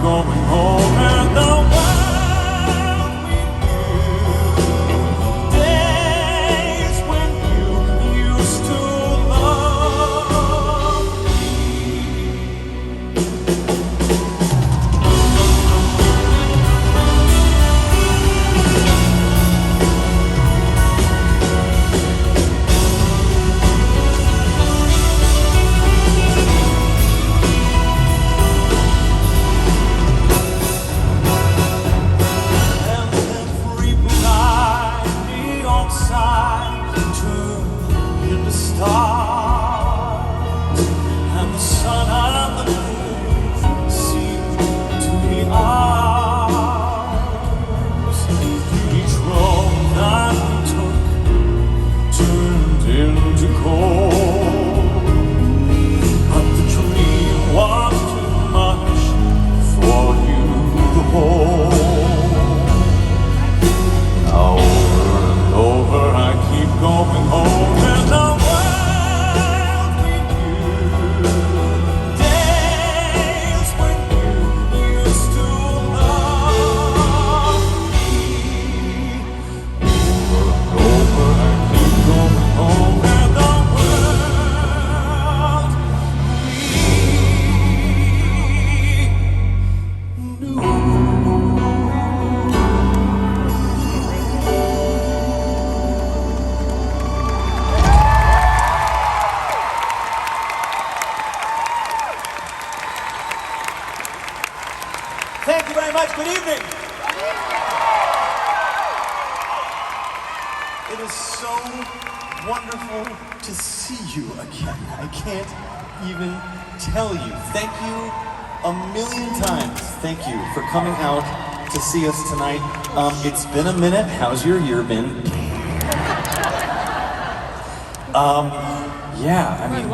going home and the world with you. Days when you used to love me. Stars and the sun and the moon seem to be ours. Each road that we took turned into cold, but the dream was too much for you to hold. Now over and over I keep going home and the Thank you very much. Good evening. It is so wonderful to see you again. I can't even tell you. Thank you a million times. Thank you for coming out to see us tonight. It's been a minute. How's your year been? Yeah, I mean,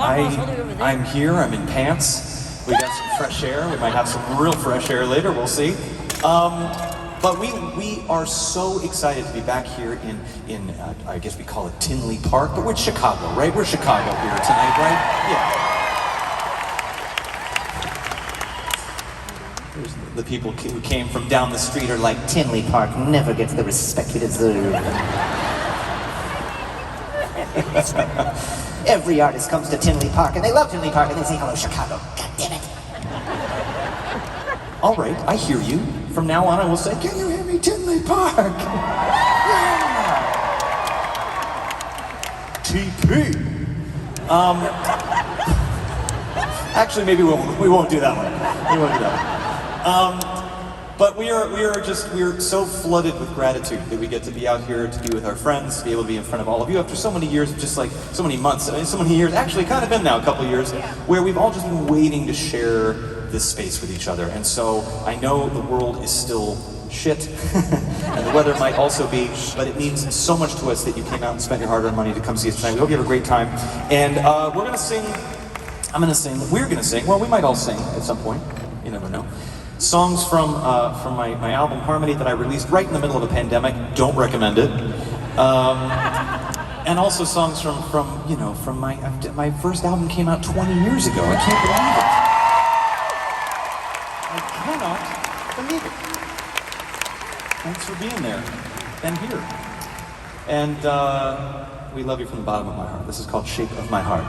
I'm here. I'm in pants. We got some fresh air. We might have some real fresh air later. We'll see. But we are so excited to be back here in I guess we call it Tinley Park, but we're Chicago, right? We're Chicago here tonight, right? Yeah. There's the people who came from down the street are like, Tinley Park never gets the respect it deserves. Every artist comes to Tinley Park, and they love Tinley Park, and they say, hello, Chicago. God damn it. All right, I hear you. From now on, I will say, can you hear me, Tinley Park? Yeah. TP. Actually, maybe we won't do that one. We won't do that one. But we are so flooded with gratitude that we get to be out here to be with our friends, to be able to be in front of all of you after so many years, just like so many months, so many years, actually kind of been now a couple of years, where we've all just been waiting to share this space with each other. And so I know the world is still shit, and the weather might also be, but it means so much to us that you came out and spent your hard-earned money to come see us tonight. We hope you have a great time. And we're gonna sing, we're gonna sing, well, we might all sing at some point, you never know. Songs from my album Harmony that I released right in the middle of a pandemic. Don't recommend it. And also songs from my first album came out 20 years ago. I can't believe it. I cannot believe it. Thanks for being there and here. And we love you from the bottom of my heart. This is called Shape of My Heart.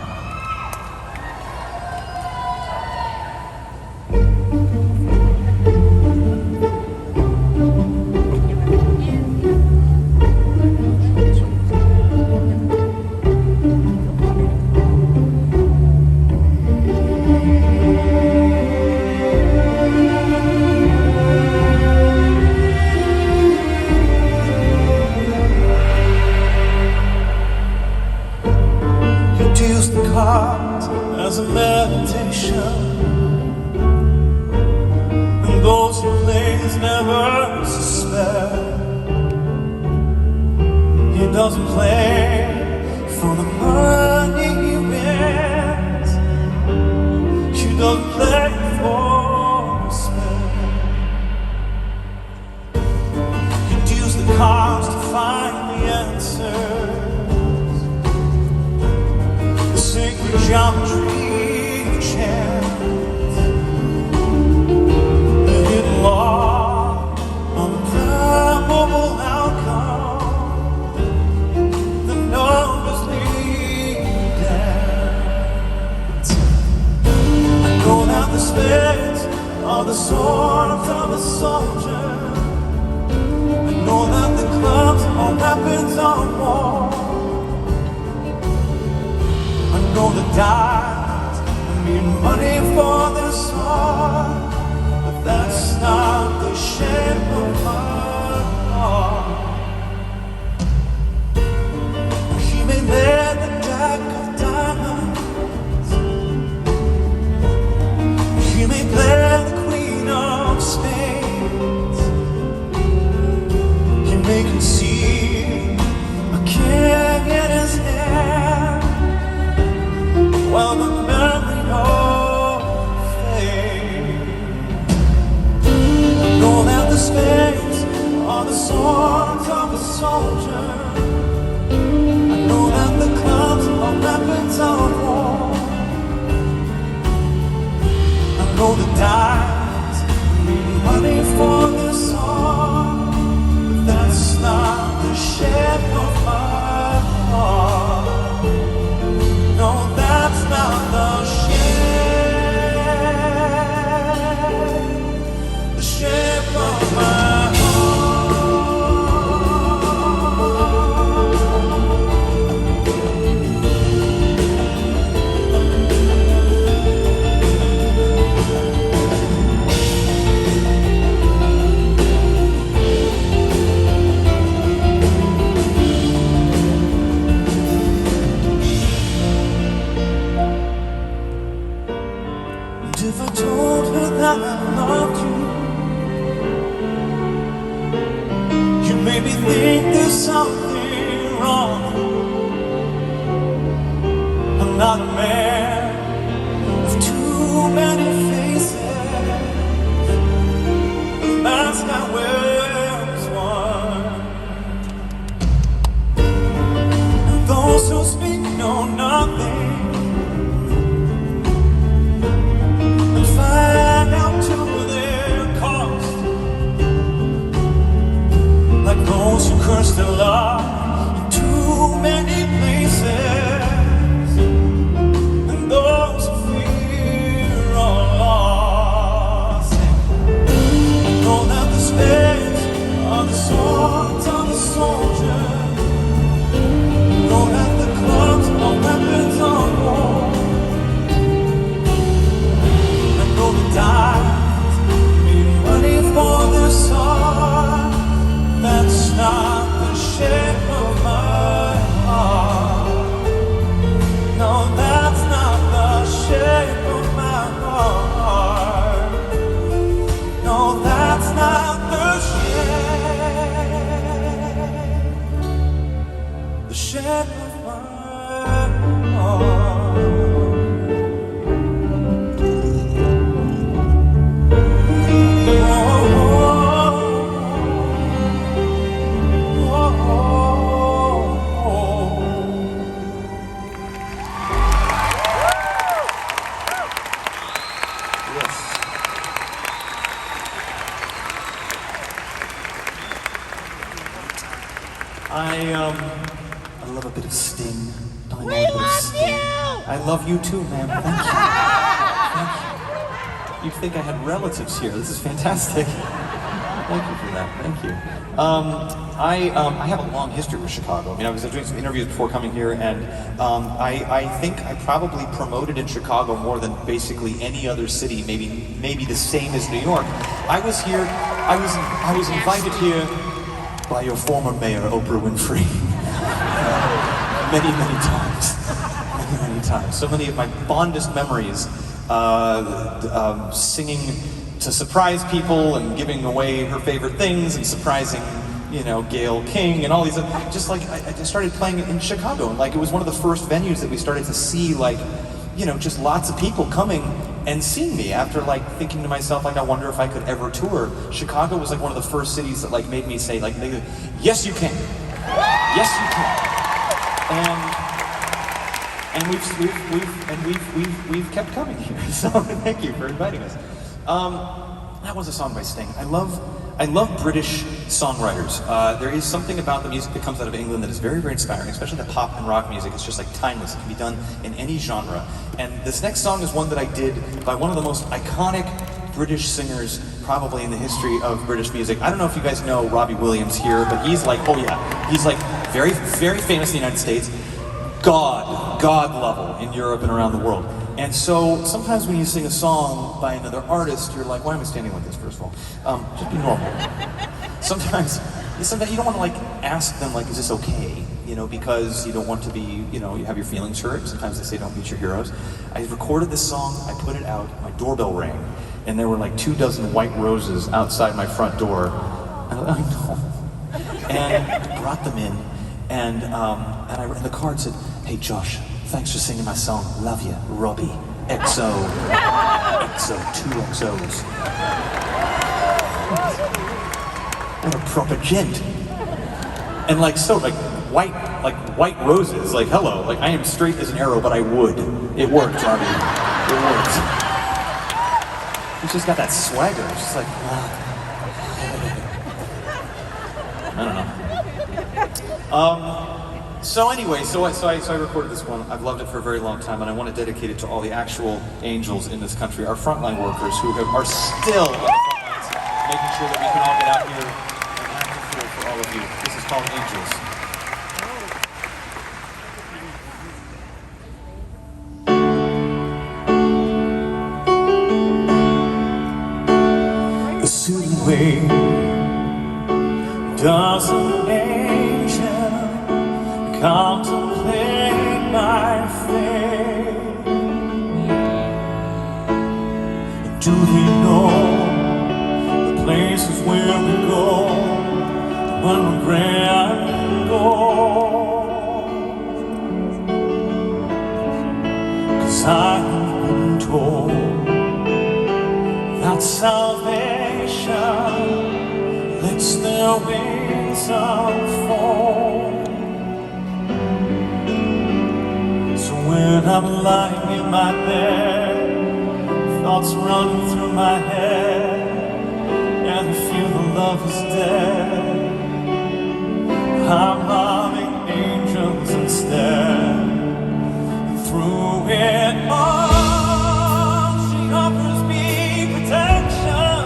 As a meditation, and those who lays never suspect. He doesn't play for the money he wins. He doesn't play for respect. He deals the cards to find the answers. Sacred geometry of chance. are the swords of a soldier. I know that the clubs are weapons of war. I know the diamonds mean money for the sword, but that's not the shape of my heart. He may bear the jack of diamonds, he may play the queen of spades, he may conceive a king in his hand, while the memory of fame. Know that the spades are the swords of a soldier. I know that the clubs are weapons of war. I know the diamonds need money for the song, but that's not the shape of my heart. No, that's not the shape of my heart. And if I told her that I loved you, you made me think there's something wrong. I'm not a man of too many faces. The mask I wear is one, and those who speak know nothing and find out to their cost. Like those who curse their love in too many places, and those who fear are lost. Know that the spades are the swords of the soldier. Know that the clubs are weapons of war. I know the diamonds mean money for the sword. That's not the shape of my heart. No, that's not the shape of my heart. No, that's not the shape of my heart. I love a bit of sting. Don't I love a bit of sting? I love you too, man. Thank you. Thank you. You'd think I had relatives here. This is fantastic. Thank you for that. Thank you. I have a long history with Chicago. I mean, I was doing some interviews before coming here, and I think I probably promoted in Chicago more than basically any other city. Maybe the same as New York. I was here. I was invited here by your former mayor, Oprah Winfrey. Many times. Many times. So many of my fondest memories, singing to surprise people and giving away her favorite things and surprising, Gayle King and all these, just like, I just started playing in Chicago, and like, it was one of the first venues that we started to see, like, just lots of people coming and seeing me after, like, thinking to myself, like, I wonder if I could ever tour. Chicago was like one of the first cities that, like, made me say, like, yes you can. Yes you can. And we've kept coming here. So thank you for inviting us. That was a song by Sting. I love British songwriters. There is something about the music that comes out of England that is very, very inspiring, especially the pop and rock music. It's just like timeless. It can be done in any genre. And this next song is one that I did by one of the most iconic British singers probably in the history of British music. I don't know if you guys know Robbie Williams here, but he's like, oh yeah, he's like very, very famous in the United States. God level in Europe and around the world. And so sometimes when you sing a song by another artist, you're like, why am I standing like this, first of all? Just be normal. Sometimes you don't want to like ask them like, is this okay? You know, because you don't want to be, you know, you have your feelings hurt. Sometimes they say don't meet your heroes. I recorded this song, I put it out, my doorbell rang, and there were like 24 white roses outside my front door. I know. And brought them in, and the card said, hey Josh, thanks for singing my song, love you, Robbie, XO, 2 XOs. What a proper gent. And like, so like white roses, like hello, like I am straight as an arrow, but I would. It worked, Robbie, it worked. He's just got that swagger, it's just like, I don't know. So anyway, so I recorded this one. I've loved it for a very long time, and I want to dedicate it to all the actual angels in this country, our frontline workers who are still on the front lines, making sure that we can all get out here and act the fool for all of you. This is called Angels. The soothing way does an angel contemplate my fate? Do they know the places where we go when regret goes? 'Cause I have been told that salvation lets their wings unfold. When I'm lying in my bed, thoughts running through my head, and I feel the love is dead, I'm loving angels instead. And through it all, she offers me protection,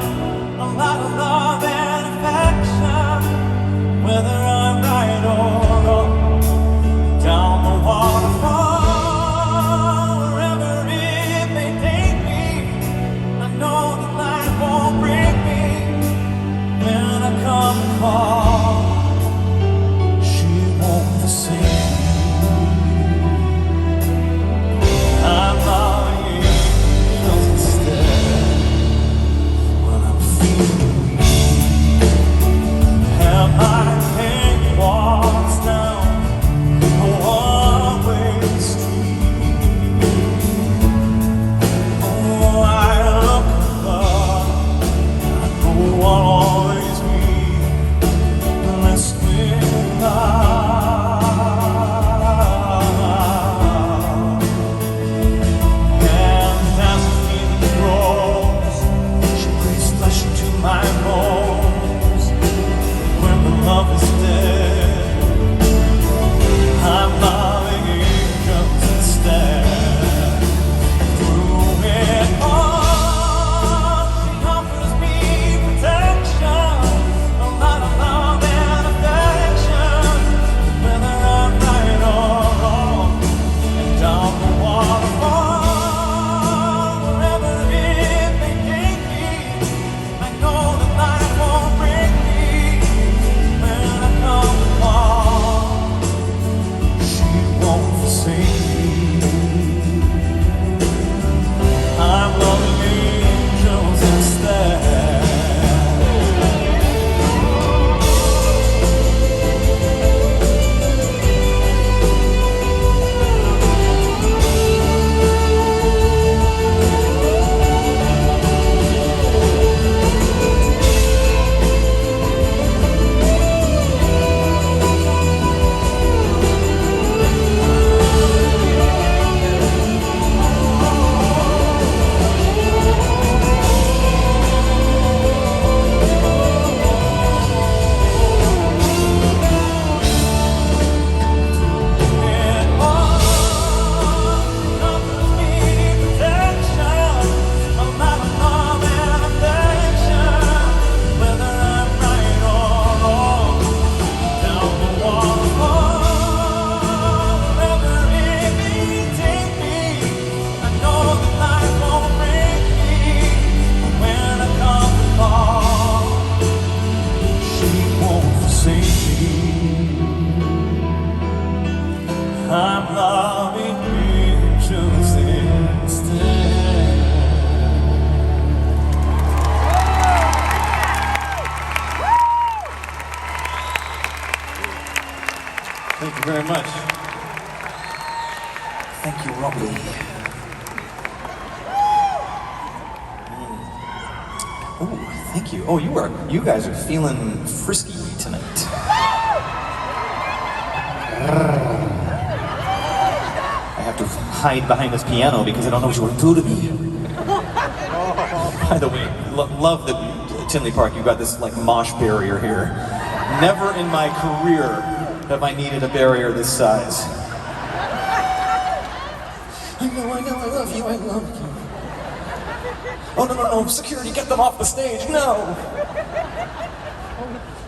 a lot of love and affection, whether I'm right or wrong, down the waterfall. She won't forsake me. I'm very much. Thank you, Robbie. Oh, thank you. Oh, you guys are feeling frisky tonight. I have to hide behind this piano because I don't know what you want to do to me. By the way, love that Tinley Park, you've got this like mosh barrier here. Never in my career have I needed a barrier this size. I know, I love you, I love you. Oh, no, security, get them off the stage, no!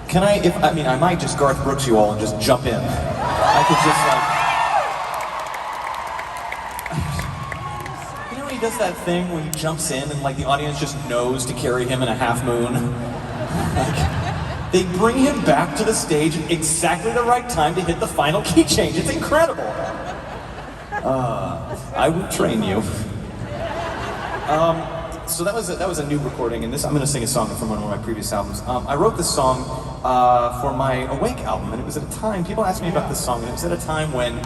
Can I, I might just Garth Brooks you all and just jump in. I could just like... You know when he does that thing where he jumps in and like the audience just knows to carry him in a half moon? Like, they bring him back to the stage at exactly the right time to hit the final key change. It's incredible. I will train you. So that was a new recording, and I'm going to sing a song from one of my previous albums. I wrote this song for my Awake album, and it was at a time, people asked me about this song, and it was at a time when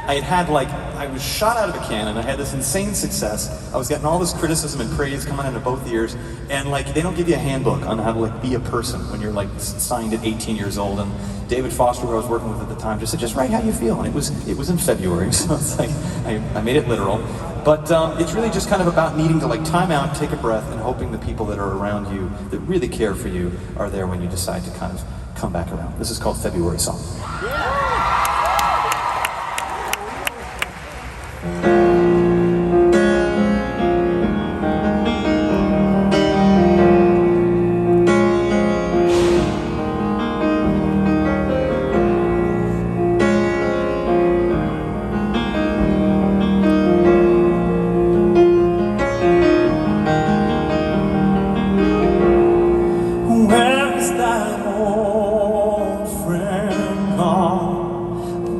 I was shot out of a cannon, I had this insane success, I was getting all this criticism and praise coming into both ears, and like, they don't give you a handbook on how to like be a person when you're like signed at 18 years old, and David Foster, who I was working with at the time, just said, just write how you feel, and it was in February, so it's like, I made it literal. But it's really just kind of about needing to like time out, take a breath, and hoping the people that are around you, that really care for you, are there when you decide to kind of come back around. This is called February Song.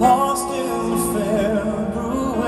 Lost in February.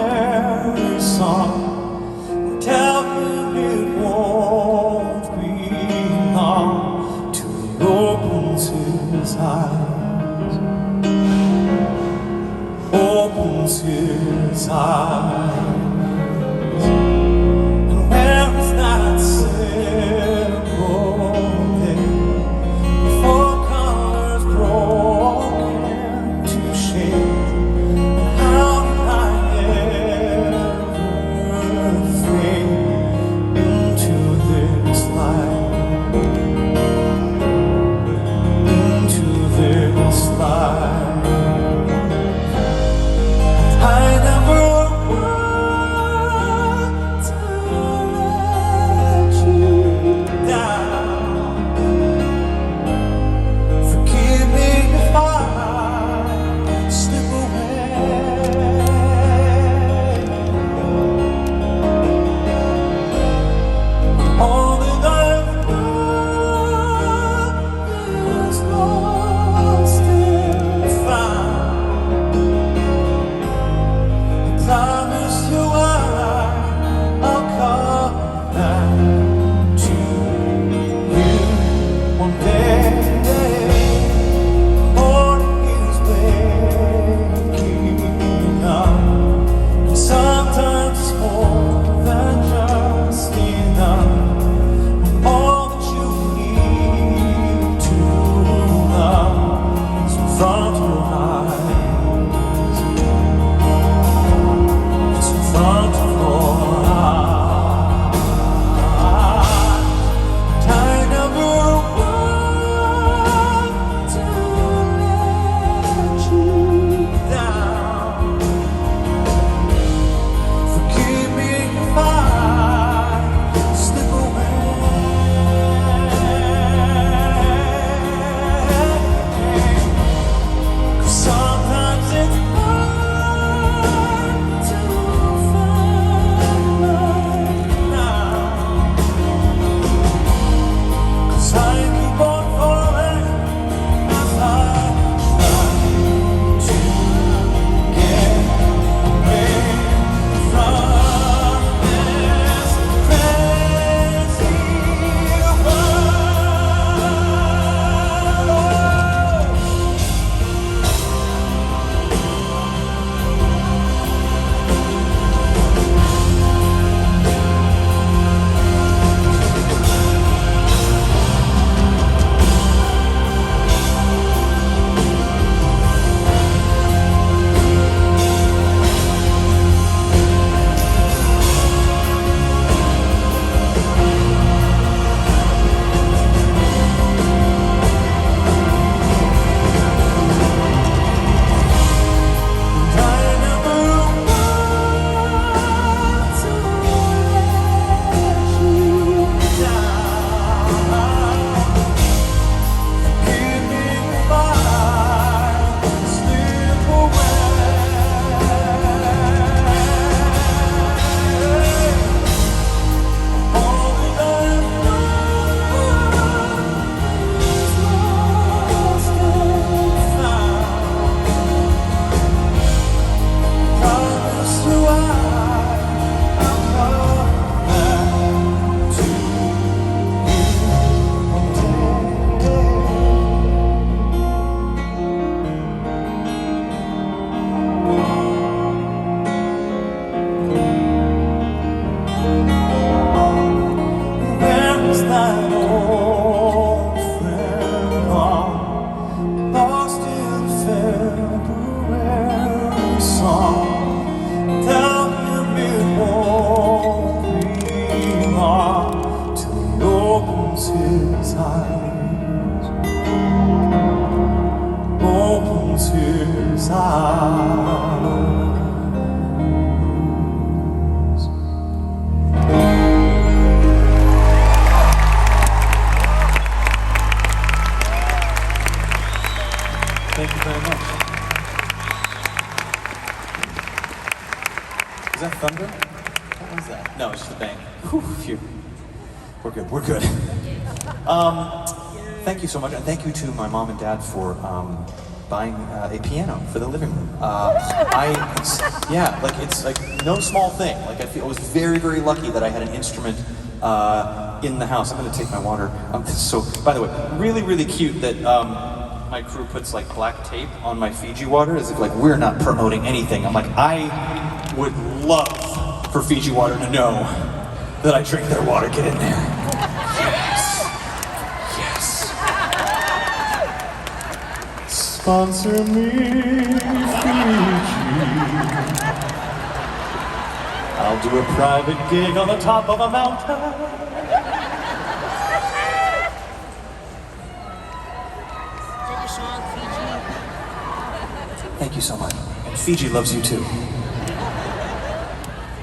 opens his eyes, opens his eyes. Thank you very much. Is that thunder? What was that? No, it's just a bang. Whew, phew. We're good, we're good. Thank you so much, and thank you to my mom and dad for buying a piano for the living room. It's like no small thing. Like I was very, very lucky that I had an instrument in the house. I'm gonna take my water. So, by the way, really, really cute that my crew puts like black tape on my Fiji water as if like we're not promoting anything. I'm like, I would love for Fiji water to know that I drink their water. Get in there. Yes. Sponsor me, Fiji. I'll do a private gig on the top of a mountain. Thank you so much. And Fiji loves you too.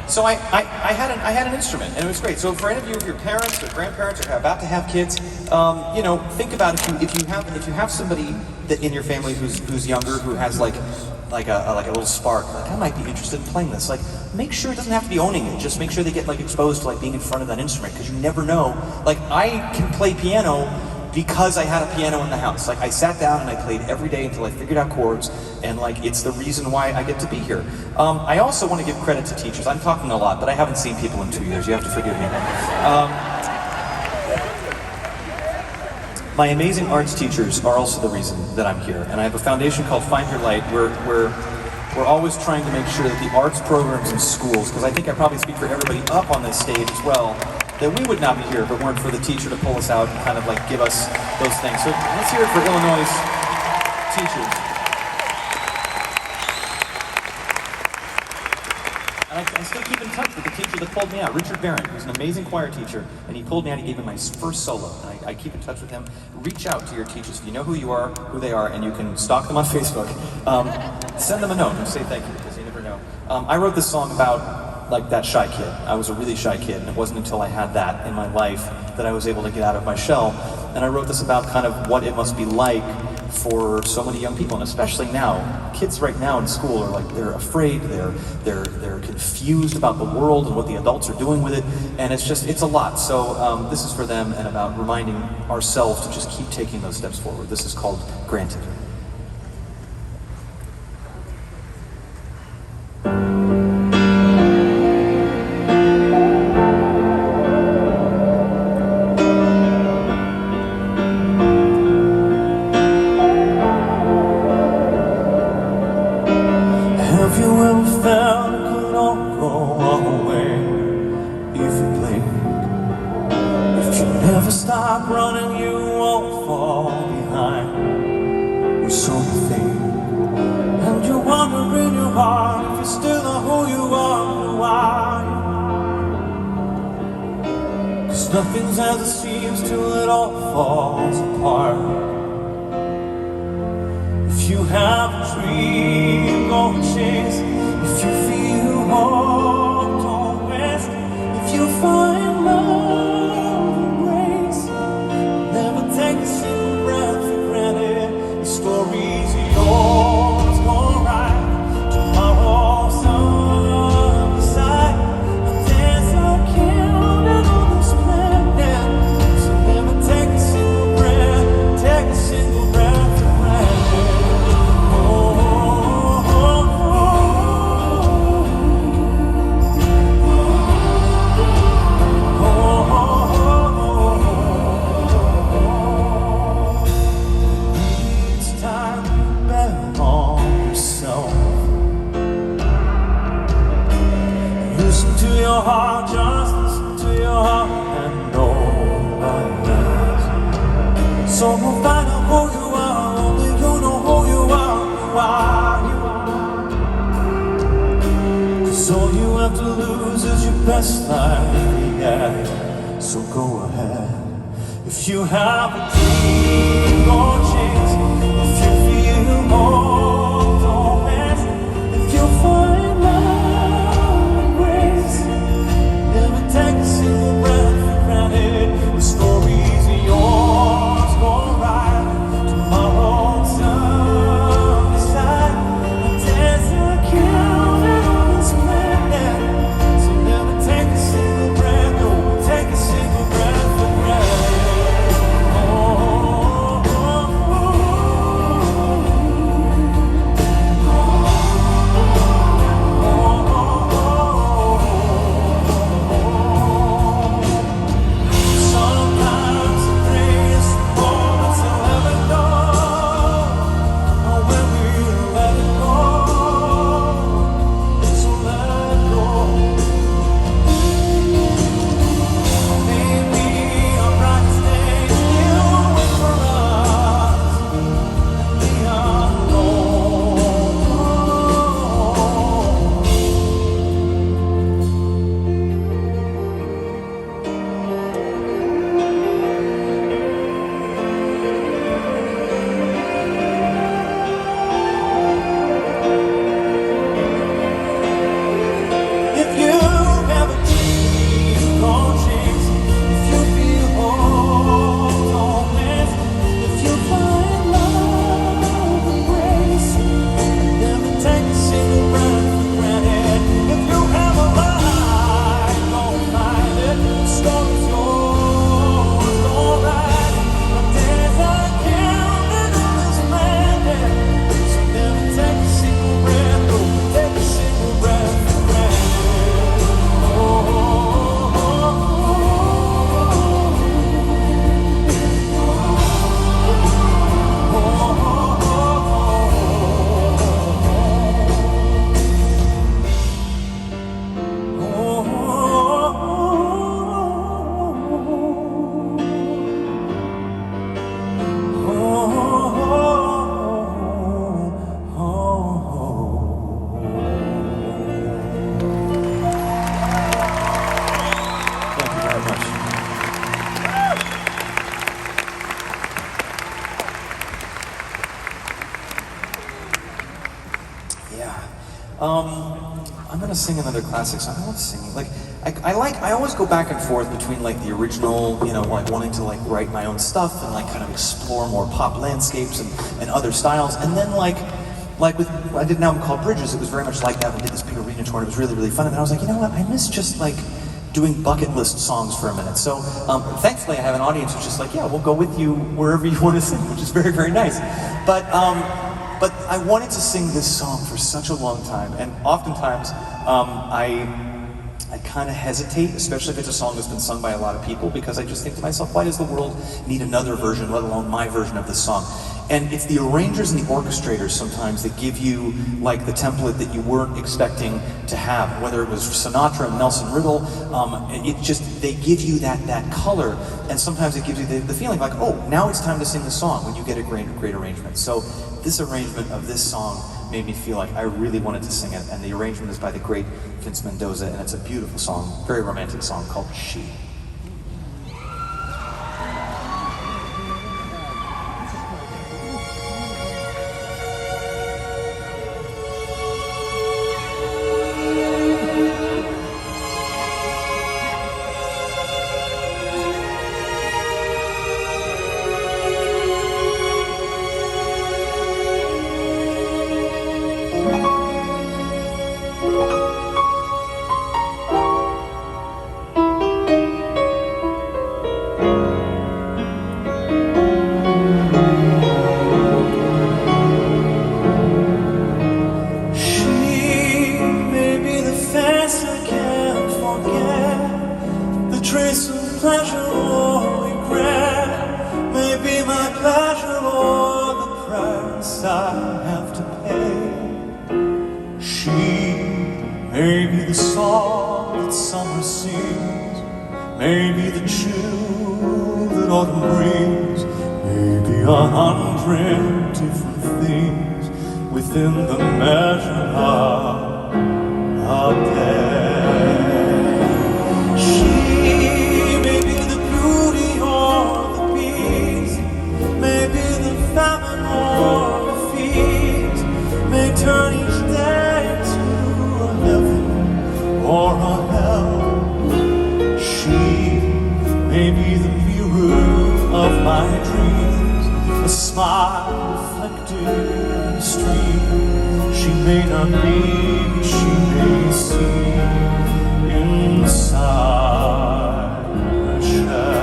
So I had an instrument, and it was great. So for any of you, if your parents or grandparents are about to have kids, think about if you have somebody that in your family who's younger, who has like a little spark, like I might be interested in playing this. Like, make sure it doesn't have to be owning it. Just make sure they get like exposed to like being in front of that instrument, because you never know. Like I can play piano because I had a piano in the house. Like I sat down and I played every day until I figured out chords, and like it's the reason why I get to be here. I also want to give credit to teachers. I'm talking a lot, but I haven't seen people in 2 years. You have to forgive me. My amazing arts teachers are also the reason that I'm here, and I have a foundation called Find Your Light, where we're always trying to make sure that the arts programs in schools, because I think I probably speak for everybody up on this stage as well, that we would not be here if it weren't for the teacher to pull us out and kind of like give us those things. So let's hear it for Illinois' teachers. And I still keep in touch with the teacher that pulled me out, Richard Barron, who's an amazing choir teacher, and he pulled me out, he gave me my first solo, and I keep in touch with him. Reach out to your teachers if you know who you are, who they are, and you can stalk them on Facebook. Send them a note and say thank you, because you never know. I wrote this song about like that shy kid. I was a really shy kid, and it wasn't until I had that in my life that I was able to get out of my shell. And I wrote this about kind of what it must be like for so many young people, and especially now. Kids right now in school are like, they're afraid, they're confused about the world and what the adults are doing with it, and it's a lot. So this is for them, and about reminding ourselves to just keep taking those steps forward. This is called Granted. Have you ever felt it could all go away if you blink? If you never stop running, you won't fall behind. Or so you think. And you wonder in your heart if you still know who you are, who are you? 'Cause nothing's as it seems till it all falls apart. If you have a dream, go chase. If you feel hope, don't rest. If you find love and grace, never take a single breath for granted. The story's yours, go right. Tomorrow's undecided, but there's no counting on this planet. So never take a single breath, take a single breath for granted. Listen to your heart, just listen to your heart, and nobody else. So we'll find out who you are, only you know who you are, who are you? 'Cause all you have to lose is your best life, yeah. So go ahead, If you have a dream or chance, if you feel more torment, if you find love and grace, never take a single breath for granted. The story's yours, go right. Tomorrow's undecided. There's a counting on this planet, so never take a single breath, no, take a single breath for granted. I'm gonna sing another classic song. I love singing. Like, I always go back and forth between like the original, you know, like wanting to like write my own stuff and like kind of explore more pop landscapes and other styles. And then like with, I did an album called Bridges, it was very much like that. We did this big arena tour, and it was really, really fun. And I was like, you know what, I miss just like doing bucket list songs for a minute. So thankfully I have an audience who's just like, yeah, we'll go with you wherever you want to sing, which is very, very nice. But I wanted to sing this song for such a long time, and oftentimes I kind of hesitate, especially if it's a song that's been sung by a lot of people, because I just think to myself, why does the world need another version, let alone my version of this song? And it's the arrangers and the orchestrators sometimes that give you like the template that you weren't expecting to have, whether it was Sinatra and Nelson Riddle, they give you that color, and sometimes it gives you the feeling like, oh, now it's time to sing the song when you get a great arrangement. So this arrangement of this song made me feel like I really wanted to sing it, and the arrangement is by the great Vince Mendoza, and it's a beautiful song, very romantic song called She. Trace of pleasure or regret may be my pleasure or the price I have to pay. She may be the song that summer sings, may be the chill that autumn brings, maybe 100 different things within the measure of a day. She may be the beauty or the smile reflected in the stream. She may not be, she may see inside her shell.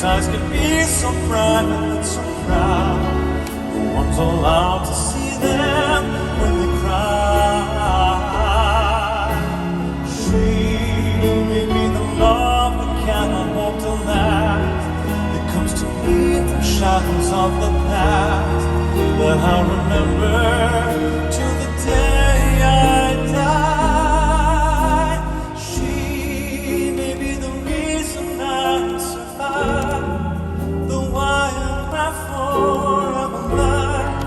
Eyes can be so bright and so proud. No one's allowed to see them when they cry. She may be the love that cannot hope to last, that comes to me from shadows of the past, that I'll remember till the day I die. She may be the reason I survive. Forever life,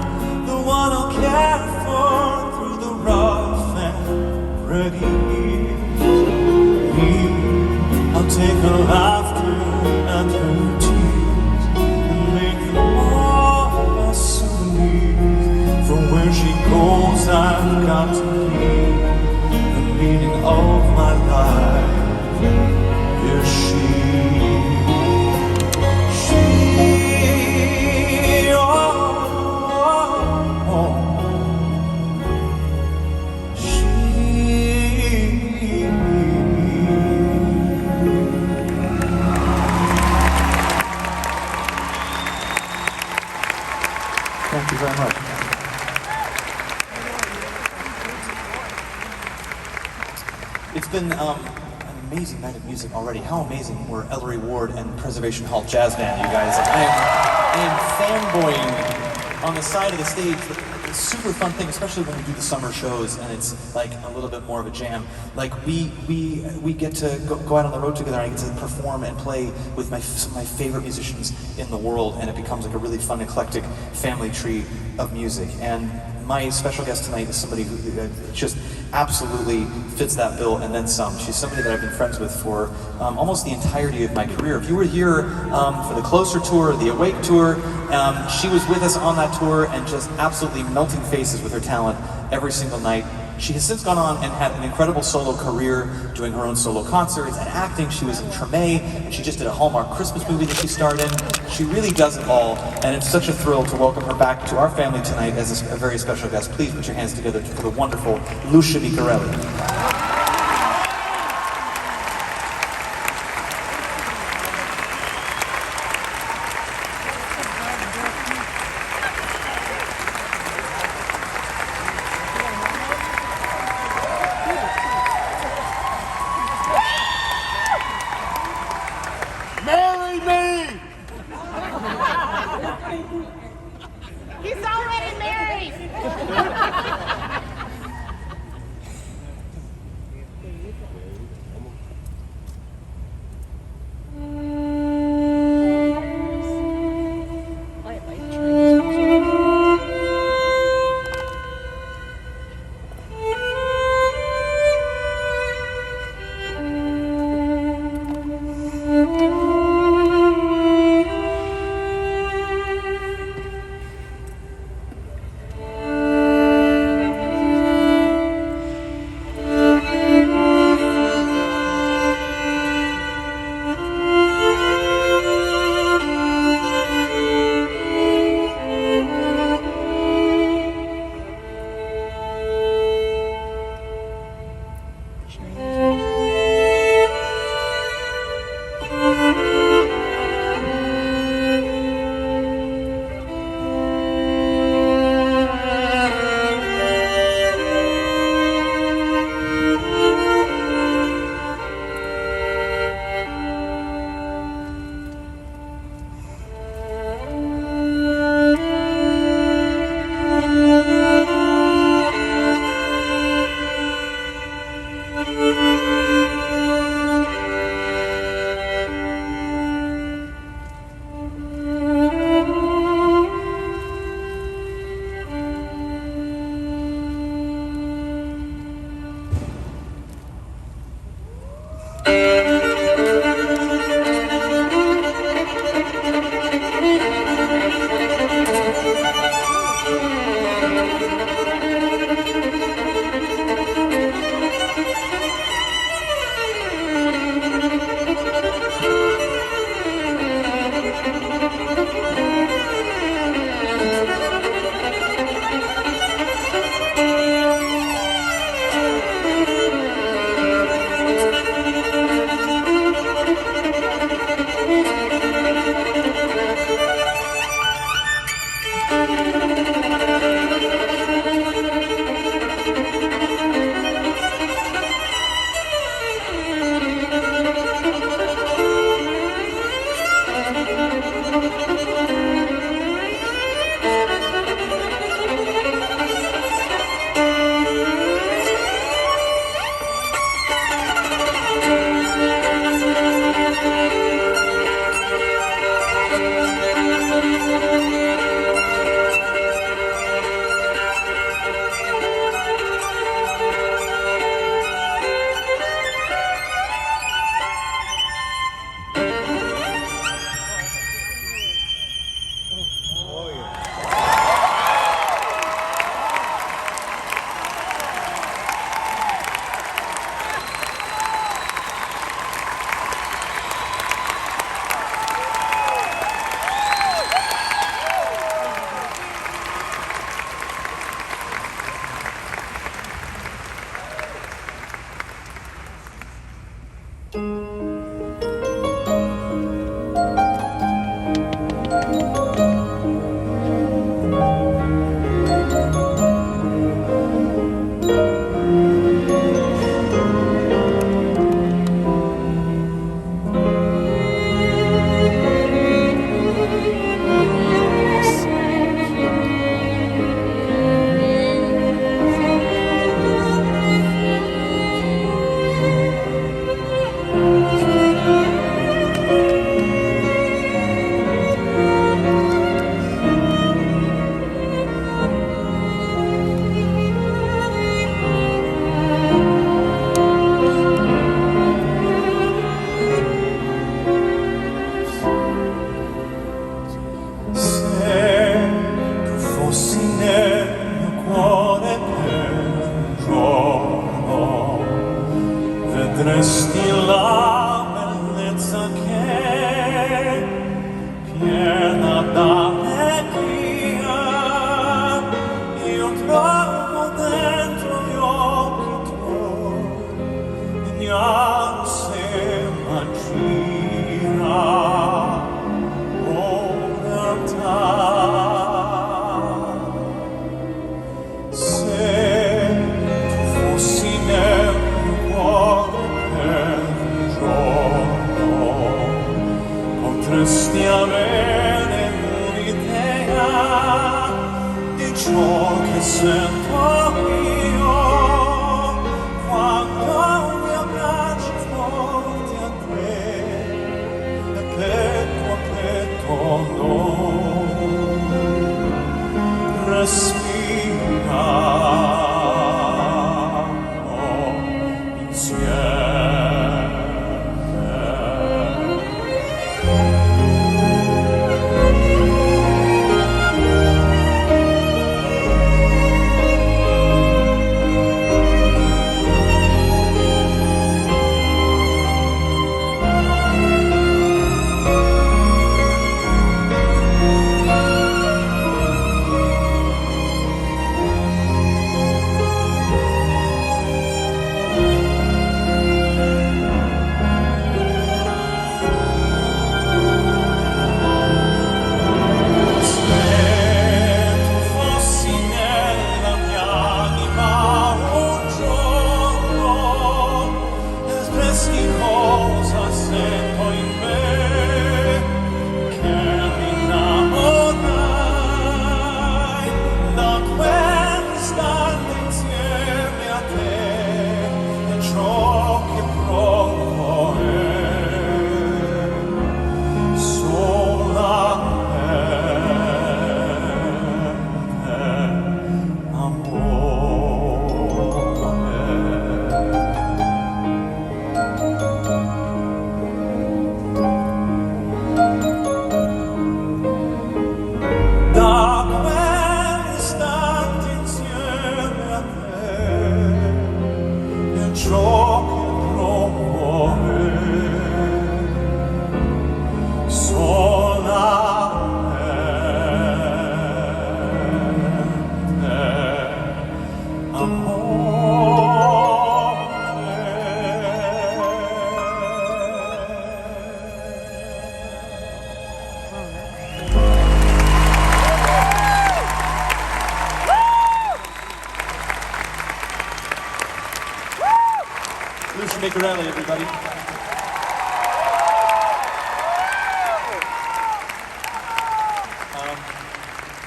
the one I'll care for through the rough and rugged years. I'll take her laughter and her tears and make them all my souvenirs. From where she goes, I've got to be the meaning of my life. Is she? Thank you very much. It's been an amazing night of music already. How amazing were Ellery Ward and Preservation Hall Jazz Band, you guys. I am fanboying on the side of the stage. It's a super fun thing, especially when we do the summer shows and it's like a little bit more of a jam. Like we get to go out on the road together, and I get to perform and play with some of my favorite musicians in the world, and it becomes like a really fun, eclectic family tree of music. And my special guest tonight is somebody who just absolutely fits that bill and then some. She's somebody that I've been friends with for almost the entirety of my career. If you were here for the Closer tour, the Awake tour, she was with us on that tour and just absolutely melting faces with her talent every single night. She has since gone on and had an incredible solo career doing her own solo concerts and acting. She was in Treme, and she just did a Hallmark Christmas movie that she starred in. She really does it all, and it's such a thrill to welcome her back to our family tonight as a very special guest. Please put your hands together for the wonderful Lucha Vicarelli. He's already married! vedresti la bellezza che piena d'allegria io trovo dentro gli occhi tuoi, ignaro se magia o realtà. Potresti avere un'idea di ciò che sento io quando mi abbracci forte a te e petto a petto noi respiriamo insieme. Micarelli, everybody.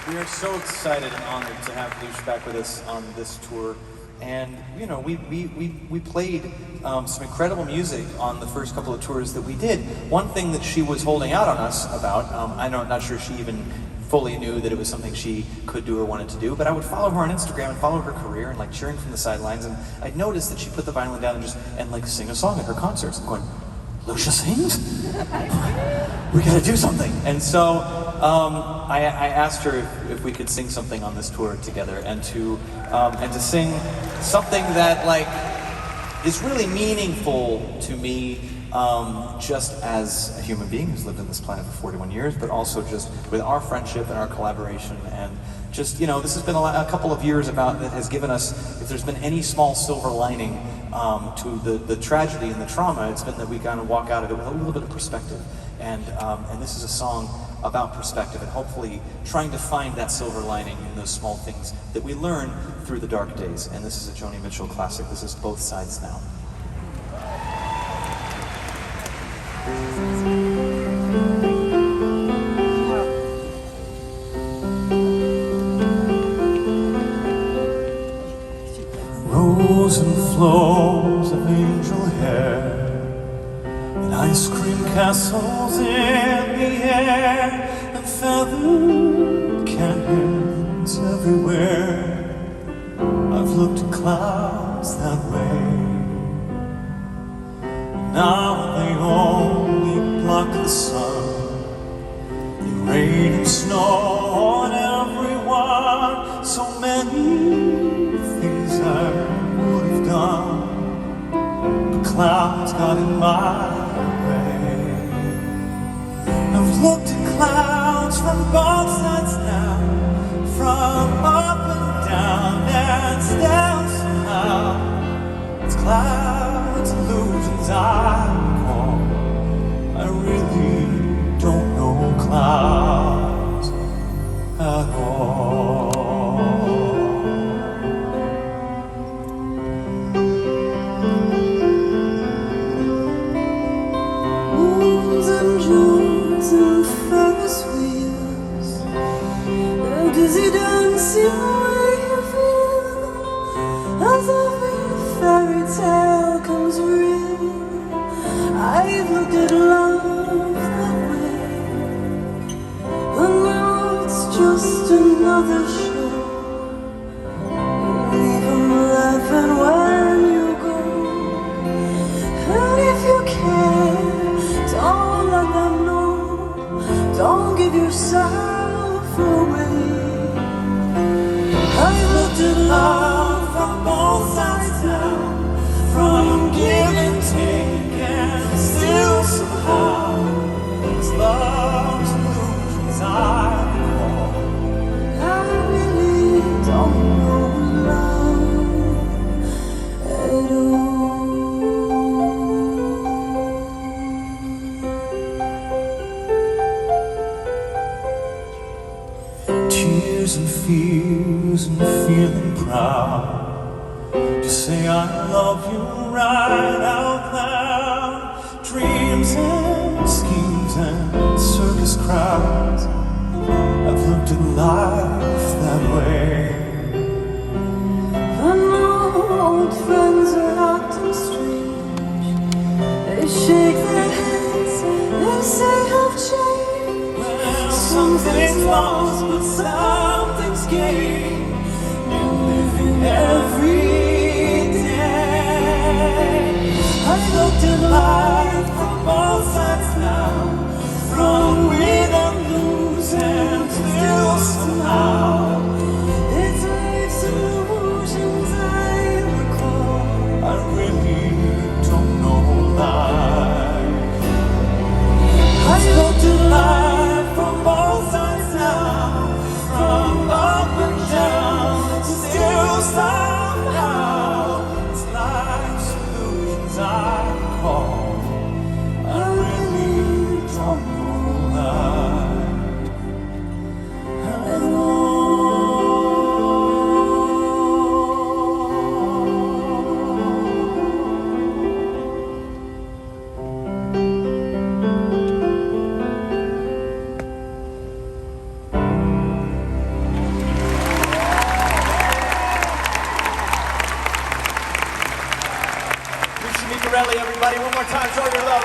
We are so excited and honored to have Lucha back with us on this tour. And, you know, we played some incredible music on the first couple of tours that we did. One thing that she was holding out on us about, I'm not sure she even fully knew that it was something she could do or wanted to do, but I would follow her on Instagram and follow her career and like cheering from the sidelines, and I'd noticed that she put the violin down and like sing a song at her concerts. I'm going, Lucha sings? We gotta do something. And so I asked her if we could sing something on this tour together, and to sing something that like is really meaningful to me, just as a human being who's lived on this planet for 41 years, but also just with our friendship and our collaboration, and just, you know, this has been a couple of years about that has given us, if there's been any small silver lining to the tragedy and the trauma, it's been that we kind of walk out of it with a little bit of perspective. And this is a song about perspective and hopefully trying to find that silver lining in those small things that we learn through the dark days. And this is a Joni Mitchell classic. This is Both Sides Now. Rows and flows of angel hair and ice cream castles in the air and feathered canyons everywhere. I've looked at clouds that way. Now they only block the sun. They rain and snow on everyone. So many things I would have done, but clouds got in my way. I've looked at clouds from both sides now, from up and down, and still somehow it's clouds, illusions I call. I really don't know clouds at all. Moons and Jones and Ferris wheels, a dizzy dancing way you feel, as every fairy tale comes real. I've looked at love that way, and now it's just another show. Leave 'em laughing when you go, and if you care, don't let them know. Don't give yourself away. I looked at love from both sides now, from give and take, and still somehow it's love's illusions I call. I really don't know love at all. Tears and fears and feeling proud to say I love you right out loud. Dreams and schemes and circus crowds, I've looked at life that way. And now old friends are acting strange. They shake their heads, they say I've changed. Well, something's lost, but something's gained in living every day. I looked at life from both sides now, from win and lose, and still somehow It's life's illusions I recall. I really don't know life. I looked at life from both sides now, from up and down, still somehow it's life's illusions I call. I really more time. Show your love.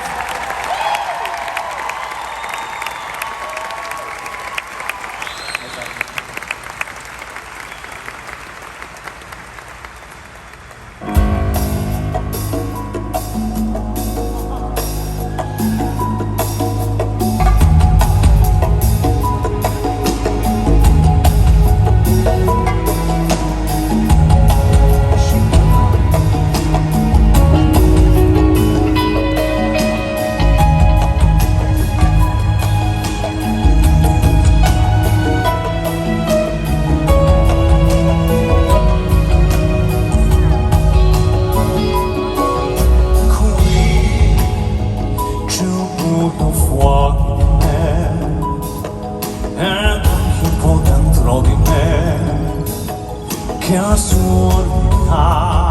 Casualità,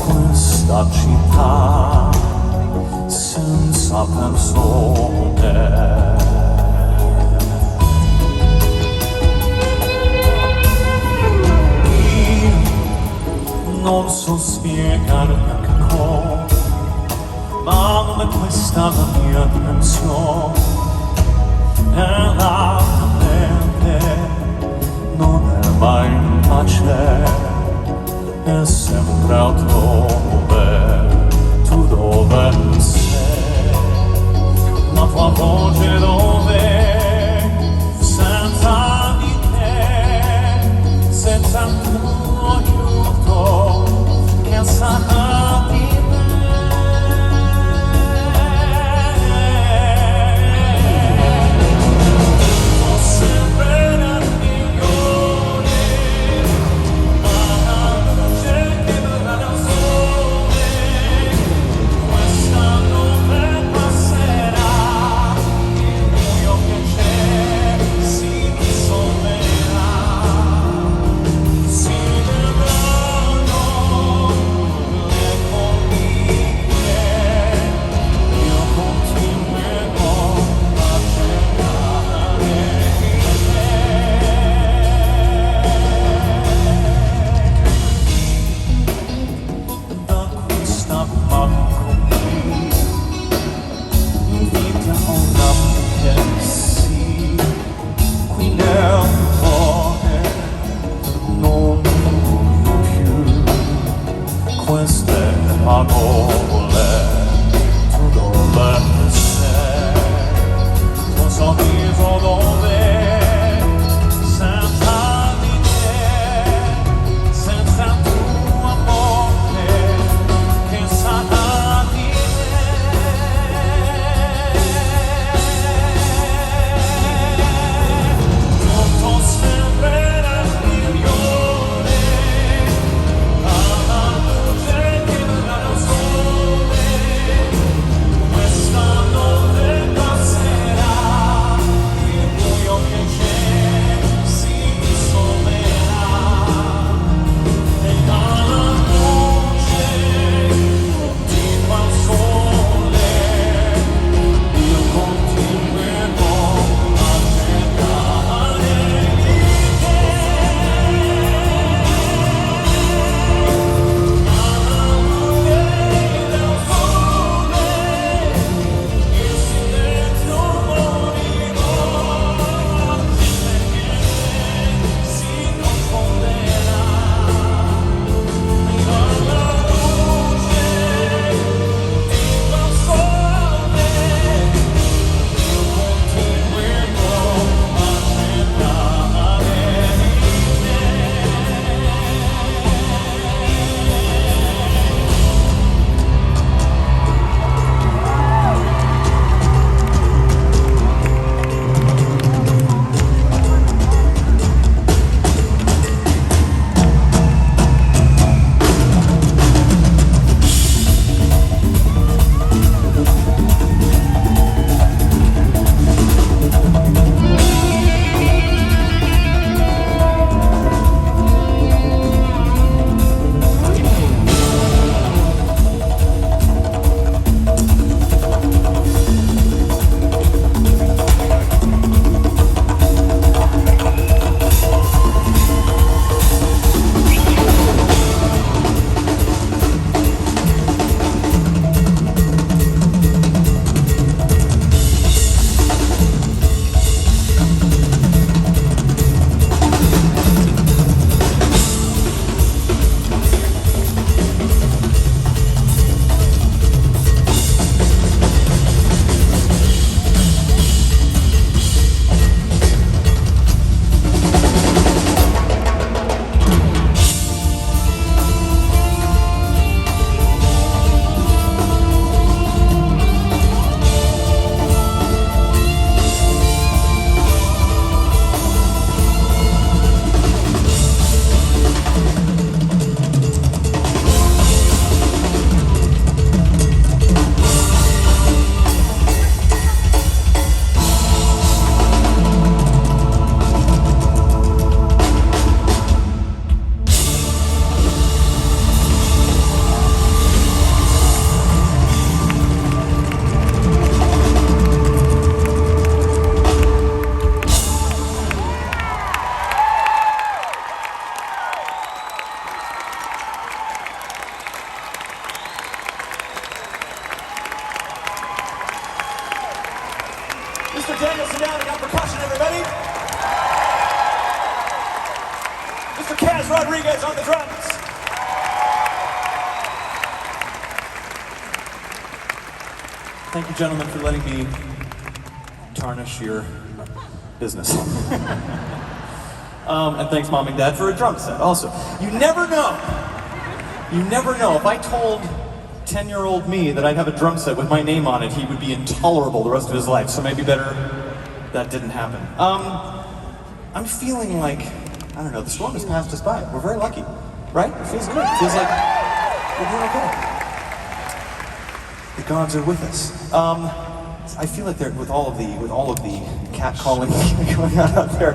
questa città senza persone. Io non so spiegare neanche come, ma non è questa la mia dimensione. E la mente non è mai in pace, è sempre altrove. Tu dove sei? La tua voce dove? Senza di te, senza il tuo aiuto, che sarà di che Mr. Kaz Rodriguez on the drums. Thank you, gentlemen, for letting me tarnish your business. And thanks, Mom and Dad, for a drum set also. You never know. You never know. If I told 10-year-old me that I'd have a drum set with my name on it, he would be intolerable the rest of his life, so maybe better that didn't happen. I'm feeling like, I don't know, the storm has passed us by. We're very lucky, right? It feels good. It feels like we're doing okay. The gods are with us. I feel like with all of the cat calling going on out there,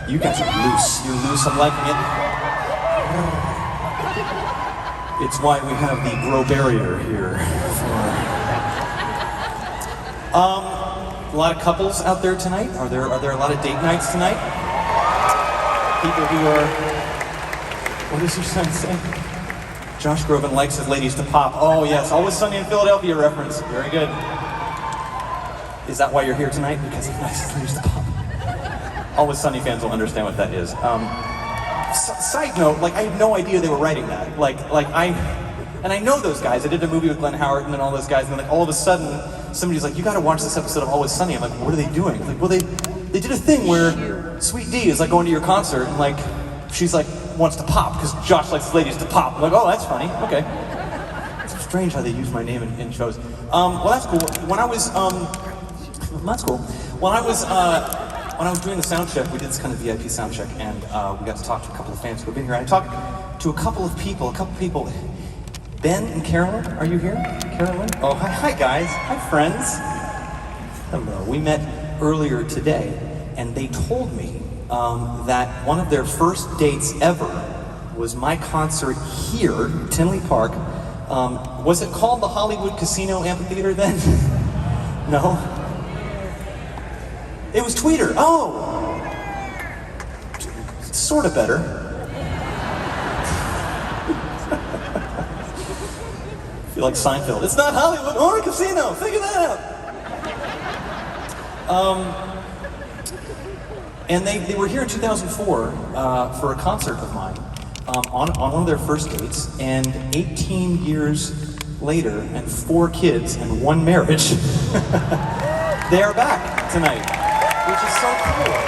you guys are loose. You're loose. I'm liking it. It's why we have the grow barrier here. A lot of couples out there tonight. Are there a lot of date nights tonight? People who are. What does your son say? Josh Groban likes his ladies to pop. Oh yes, Always Sunny in Philadelphia reference. Very good. Is that why you're here tonight? Because he likes his ladies to pop. Always Sunny fans will understand what that is. Side note, like I had no idea they were writing that. And I know those guys. I did a movie with Glenn Howard and then all those guys, and then like all of a sudden, somebody's like, "You got to watch this episode of Always Sunny." I'm like, "What are they doing?" I'm like, well, they did a thing where Sweet D is like going to your concert and like she's like wants to pop because Josh likes his ladies to pop. I'm like, "Oh, that's funny. Okay." It's strange how they use my name in shows. Well, that's cool. When I was that's cool. When I was doing the sound check, we did this kind of VIP sound check, and we got to talk to a couple of fans who have been here. I talked to a couple of people. Ben and Carolyn, are you here? Carolyn? Oh, hi guys. Hi friends. Hello. We met earlier today, and they told me that one of their first dates ever was my concert here, Tinley Park. Was it called the Hollywood Casino Amphitheater then? No? It was Tweeter. Oh! Sort of better. I feel like Seinfeld. It's not Hollywood or a casino. Figure that out. And they were here in 2004 for a concert of mine on one of their first dates. And 18 years later, and 4 kids and 1 marriage, they are back tonight. Which is so cool.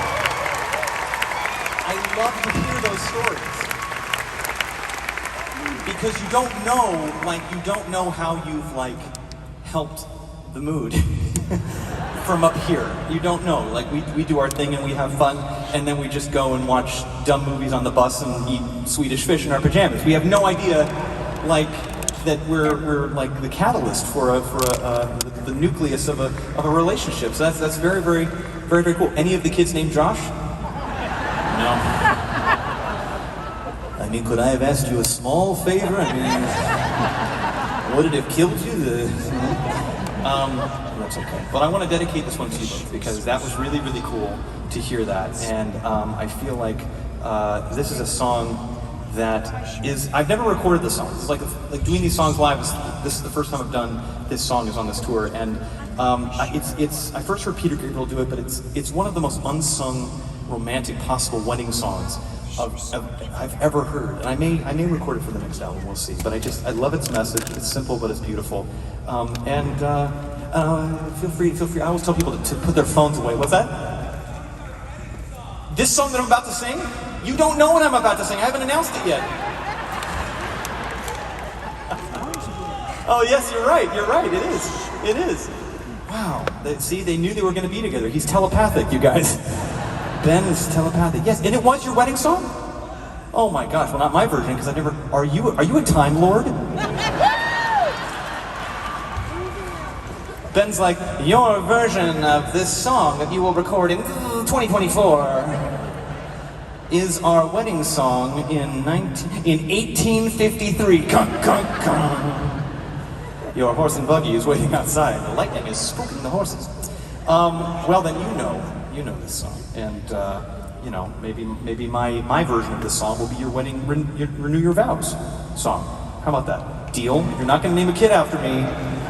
I love to hear those stories. Because you don't know how you've helped the mood from up here. You don't know. Like we do our thing and we have fun, and then we just go and watch dumb movies on the bus and eat Swedish fish in our pajamas. We have no idea that we're like the catalyst for the nucleus of a relationship. So that's very, very, very, very cool. Any of the kids named Josh? No. I mean, could I have asked you a small favor? I mean, would it have killed you? That's okay. But I want to dedicate this one to you both because that was really, really cool to hear that. And I feel like this is a song that is, I've never recorded this song. It's like doing these songs live. This is the first time I've done this song is on this tour, and I first heard Peter Gabriel do it, but it's one of the most unsung romantic possible wedding songs I've ever heard, and I may record it for the next album. We'll see. But I love its message. It's simple, but it's beautiful. Feel free. I always tell people to put their phones away. What's that? This song that I'm about to sing? You don't know what I'm about to sing. I haven't announced it yet. Oh yes, you're right. It is. Wow. They knew they were going to be together. He's telepathic, you guys. Ben is telepathic. Yes, and it was your wedding song? Oh my gosh. Well, not my version, because I never. Are you a Time Lord? Ben's like, your version of this song that you will record in 2024 is our wedding song in 1853. Your horse and buggy is waiting outside. The lightning is spooking the horses. Well, then you know this song, and maybe my version of this song will be your wedding renew your vows song. How about that? Deal? You're not going to name a kid after me.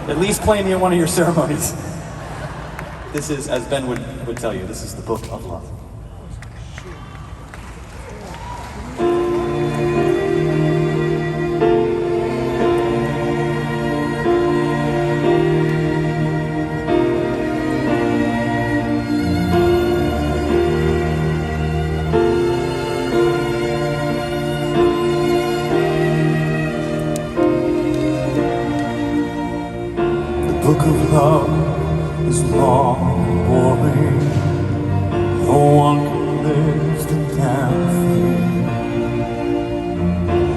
At least play me at one of your ceremonies. This is, as Ben would tell you, this is the Book of Love. of love is long and boring. No one can lift the damn thing.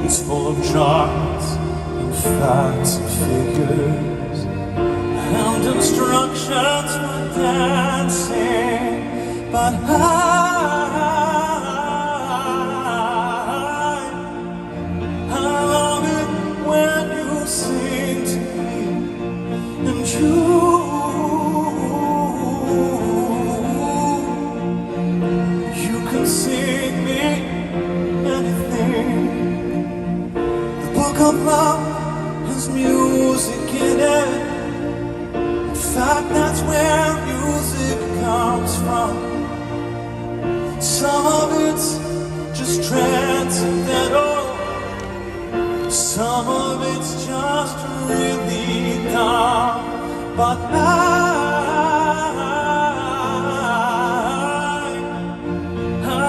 It's full of charts and facts and figures and instructions for dancing, but I love it when you sing to me, and you can sing me anything. The book of love has music in it. In fact, that's where music comes from. Some of it's just transcendental, some of it's just really dumb, but I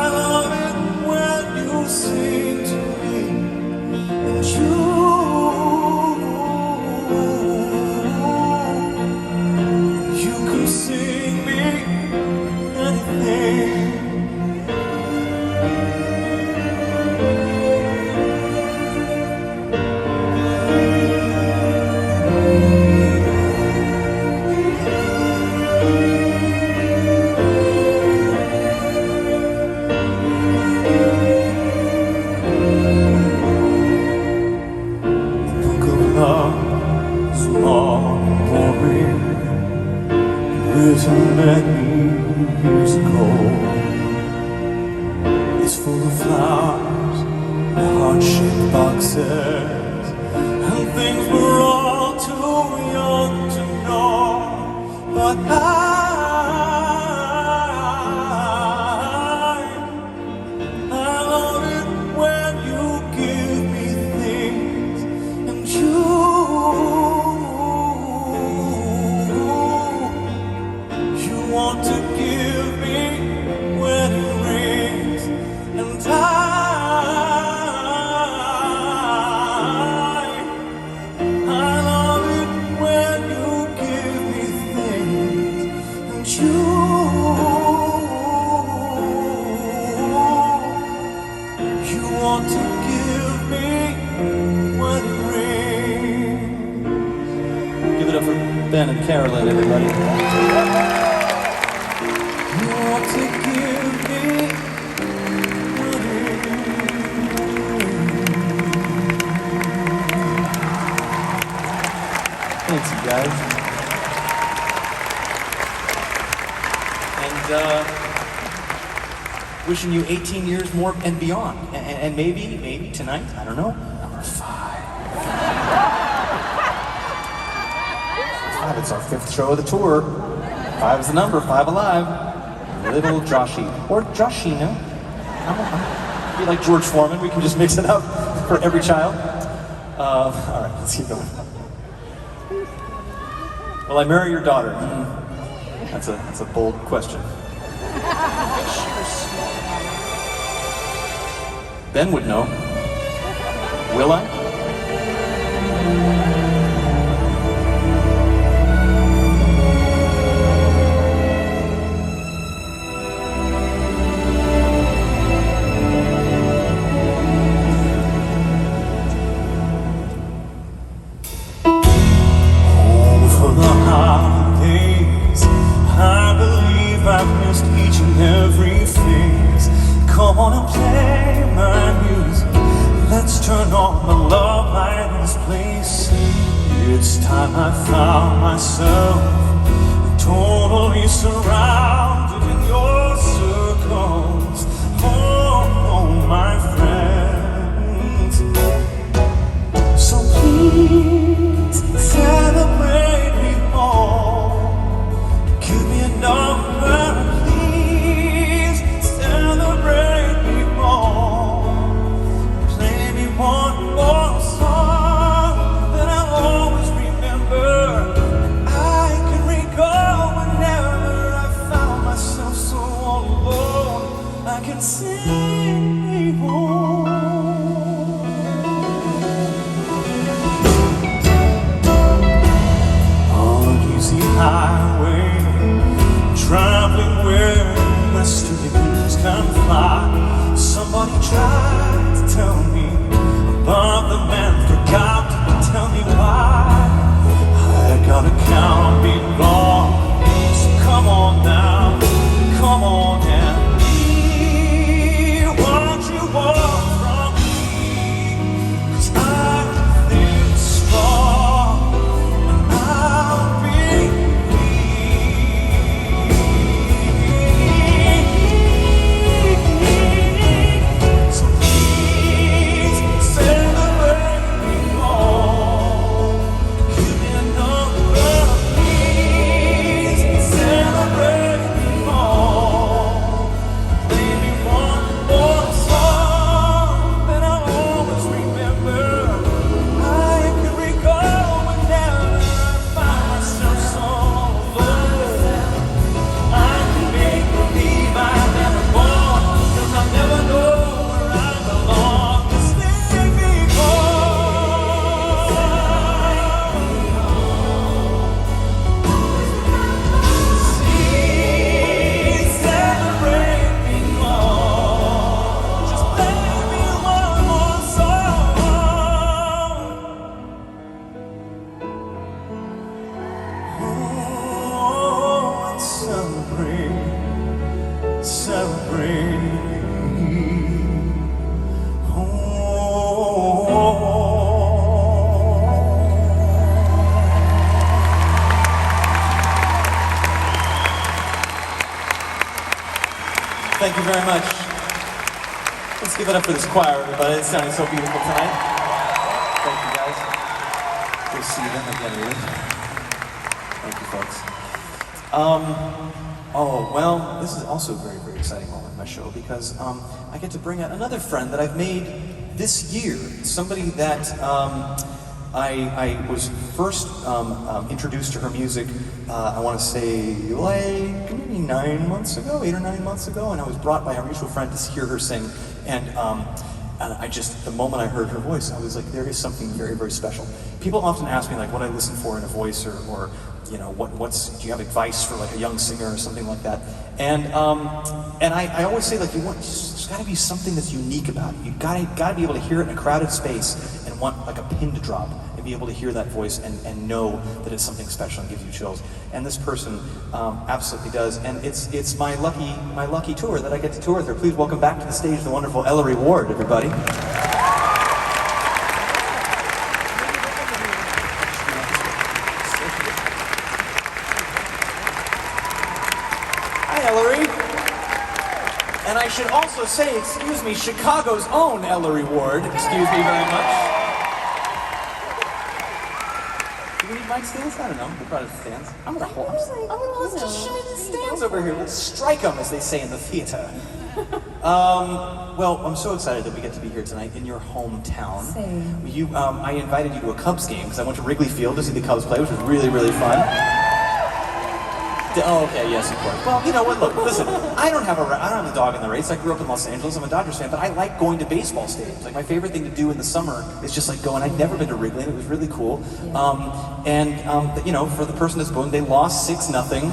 love it when you sing to me, and you can sing me anything. Written many years ago. It's full of flowers and heart-shaped boxes and things we're all too young to know, but I love it when you give me things, and you want to give me wedding rings, and I love it when you give me things, and you want to give me wedding rings. Give it up for Ben and Carolyn, everybody. To give me Thanks, you guys. And wishing you 18 years more and beyond. And maybe tonight, I don't know, number 5. 5, it's our 5th show of the tour. 5 is the number, 5 alive. Little Joshy, or Joshina. Be like George Foreman, we can just mix it up for every child. All right, let's keep going. Will I marry your daughter? That's a bold question. Ben would know. Will I? Every phase. Come on and play my music. Let's turn on the love light in this place. It's time I found myself totally surrounded in your circles. Oh, my friends. So please celebrate me more. Give me a number. One more song that I'll always remember. I can recall whenever I found very much. Let's give it up for this choir, everybody. It's sounding so beautiful tonight. Thank you, guys. We'll see them again later. Thank you, folks. Oh, well, this is also a very, very exciting moment in my show because I get to bring out another friend that I've made this year. Somebody that I was first introduced to her music, I want to say like maybe 9 months ago, 8 or 9 months ago, and I was brought by a mutual friend to hear her sing, and I just, the moment I heard her voice, I was like, there is something very, very special. People often ask me like what I listen for in a voice, or you know, do you have advice for like a young singer or something like that? And I always say like, there's got to be something that's unique about it. You got to be able to hear it in a crowded space and want like a pin to drop and be able to hear that voice and know that it's something special and gives you chills. And this person absolutely does. And it's my lucky tour that I get to tour with her. Please welcome back to the stage the wonderful Ellery Ward, everybody. And I should also say, excuse me, Chicago's own Ellery Ward. Excuse me very much. Do we need mic stands? I don't know. We brought stands. I'm gonna let's just shine the stands over here. Let's strike them, as they say in the theater. Well, I'm so excited that we get to be here tonight in your hometown. Same. I invited you to a Cubs game because I went to Wrigley Field to see the Cubs play, which was really, really fun. Oh, okay, yes, of course. Well, you know what, look, listen, I don't have a dog in the race. I grew up in Los Angeles, I'm a Dodgers fan, but I like going to baseball stadiums. Like, my favorite thing to do in the summer is just like go, and I'd never been to Wrigley, and it was really cool. You know, for the person that's going, they lost 6-0,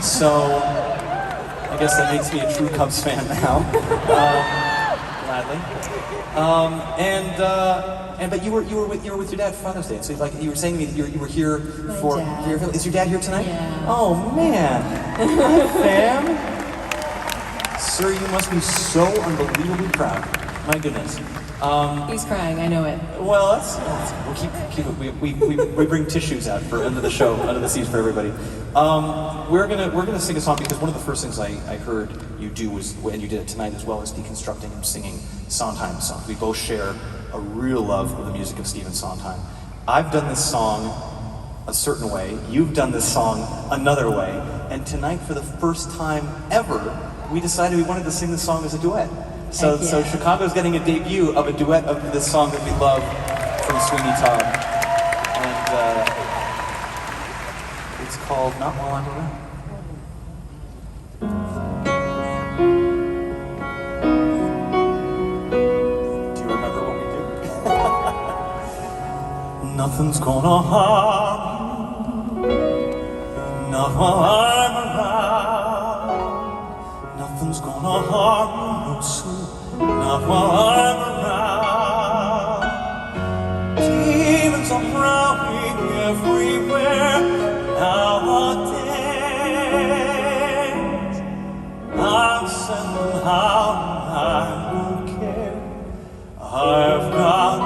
so I guess that makes me a true Cubs fan now, gladly. But you were with your dad for Father's Day. So like you were saying to me that you were here for your, is your dad here tonight? Yeah. Oh man. Hi fam. Sir, you must be so unbelievably proud. My goodness. He's crying, I know it. Well, we'll keep it. We bring tissues out for under the show, under the seats for everybody. We're gonna sing a song because one of the first things I heard you do was, and you did it tonight as well, is deconstructing and singing Sondheim songs. We both share a real love of the music of Stephen Sondheim. I've done this song a certain way. You've done this song another way. And tonight, for the first time ever, we decided we wanted to sing this song as a duet. So Chicago's getting a debut of a duet of this song that we love from Sweeney Todd. And it's called Not While I'm Around. Do you remember what we do? Nothing's gonna harm you, not while I'm around. Nothing's gonna harm you, no soon. Not while I'm around. Demons are prowling everywhere nowadays. I'll send them how I don't care. I've got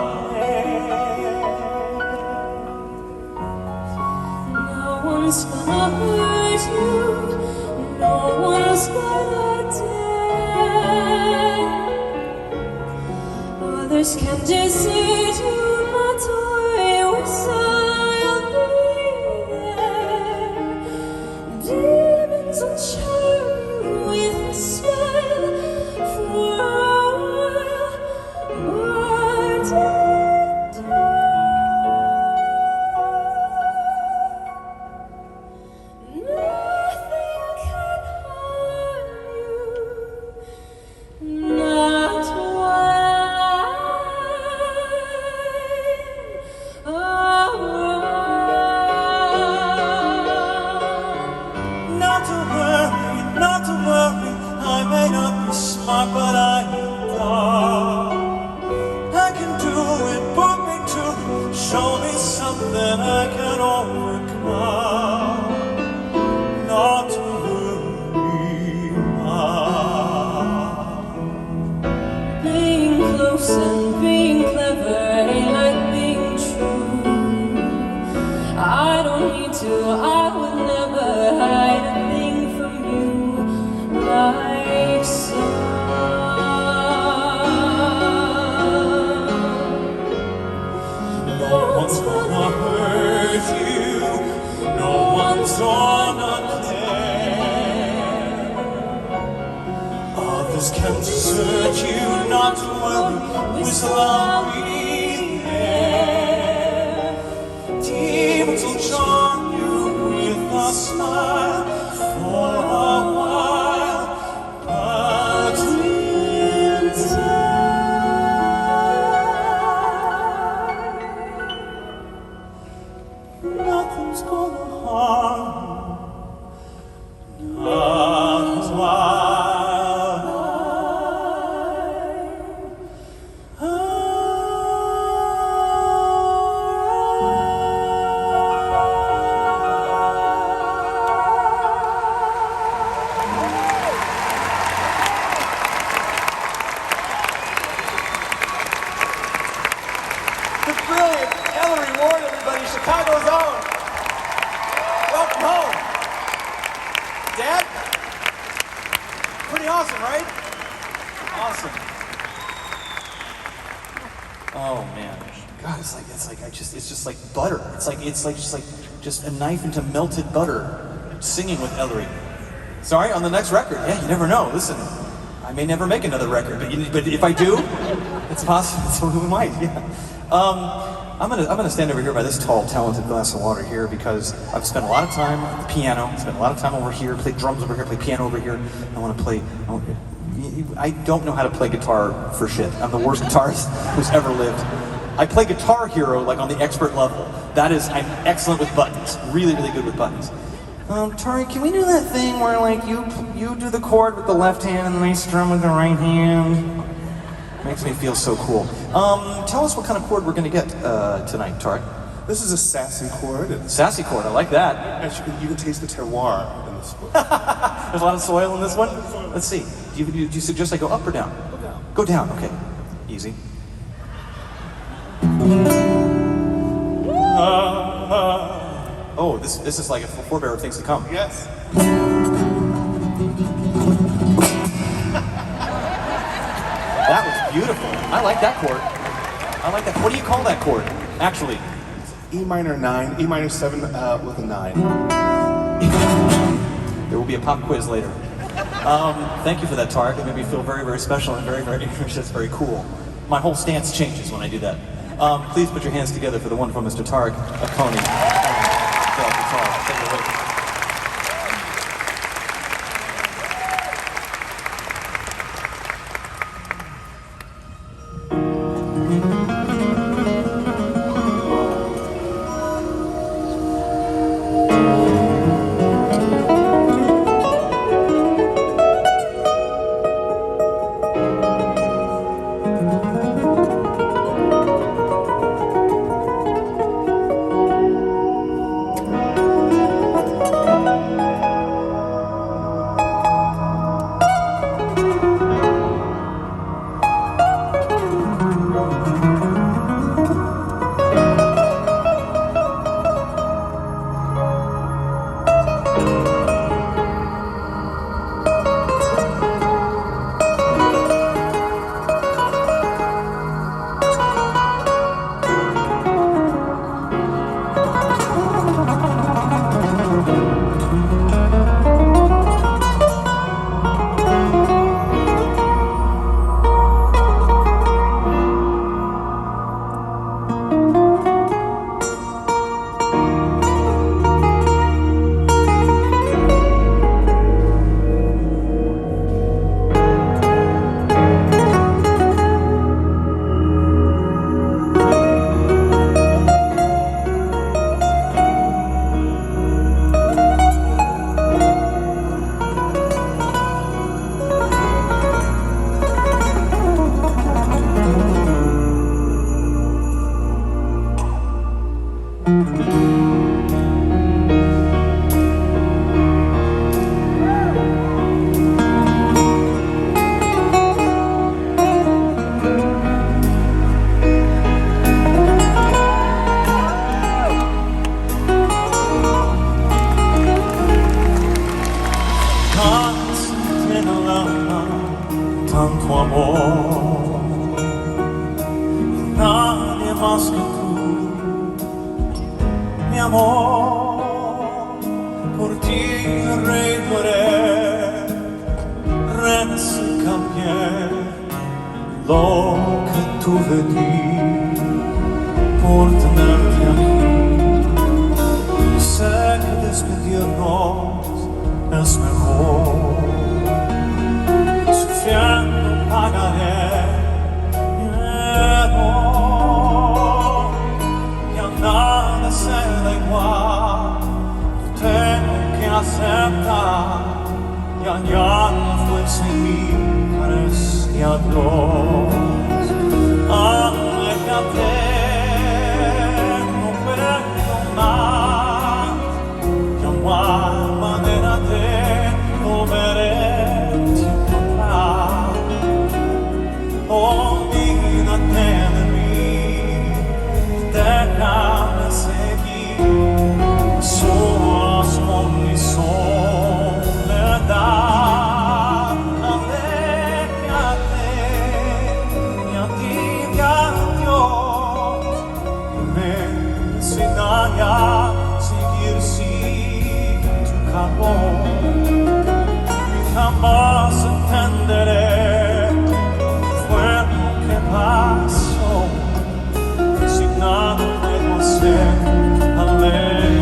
No one's gonna hurt you. No one's gonna dare. Others can desert you, not I was I'll be there. Demons will charm you with a smile for a while, but nothing can harm you, not while I'm around. not to worry, I may not be smart, but I am dumb. I can do it, put me to, show me something I can overcome. Not to worry, Being close and being clever ain't like being true. I don't need to, I would never hide a thing from you like so. With love we there, demons will charm you with a smile for a while, but in time, nothing's gonna harm you, not while. The brilliant Ellery Ward, everybody, Chicago's own. Welcome home. Dad? Pretty awesome, right? Awesome. Oh man. God, it's just like butter. It's a knife into melted butter singing with Ellery. Sorry, on the next record. Yeah, you never know. Listen, I may never make another record, but if I do, it's possible. So we might, yeah. I'm gonna stand over here by this tall, talented glass of water here because I've spent a lot of time at the piano, spent a lot of time over here, play drums over here, play piano over here. I don't know how to play guitar for shit. I'm the worst guitarist who's ever lived. I play Guitar Hero like on the expert level. That is, I'm excellent with buttons. Really, really good with buttons. Tari, can we do that thing where like you do the chord with the left hand and then I strum with the right hand? Makes me feel so cool. Tell us what kind of chord we're gonna get tonight, Tari. This is a sassy chord. Sassy chord, I like that. And you can taste the terroir in this one. There's a lot of soil in this one. Let's see. Do you suggest I go up or down? Go down. Go down, okay. Easy. Oh, this is like a forebear of things to come. Yes. That was beautiful. I like that chord. I like that. What do you call that chord, actually? E minor 9, E minor 7 with a 9. There will be a pop quiz later. Thank you for that, Tarek. It made me feel very, very special and very, very, just very cool. My whole stance changes when I do that. Please put your hands together for the wonderful Mr. Tarek Akoni. Take it away. tanto amor, nadie más que tú, mi amor, por ti recorreré, renascí, cambié, loca. tuve ti por tenerte aquí. Y sé que despedirnos es mejor. Sufriendo pagaré miedo. Ya nada será igual. Tengo que aceptar. Ya no fue sin mí, pares y adiós. Aléjate, no puedo más. Ya no hay manera de volver el tiempo atrás. Olvídate de mí, déjame seguir solas con mi soledad. Aléjate y a ti y a Dios, y me enseñará a seguir sin tu calor. Y jamás entenderé qué fue lo que pasó. Sin nada puedo hacer, aléjate.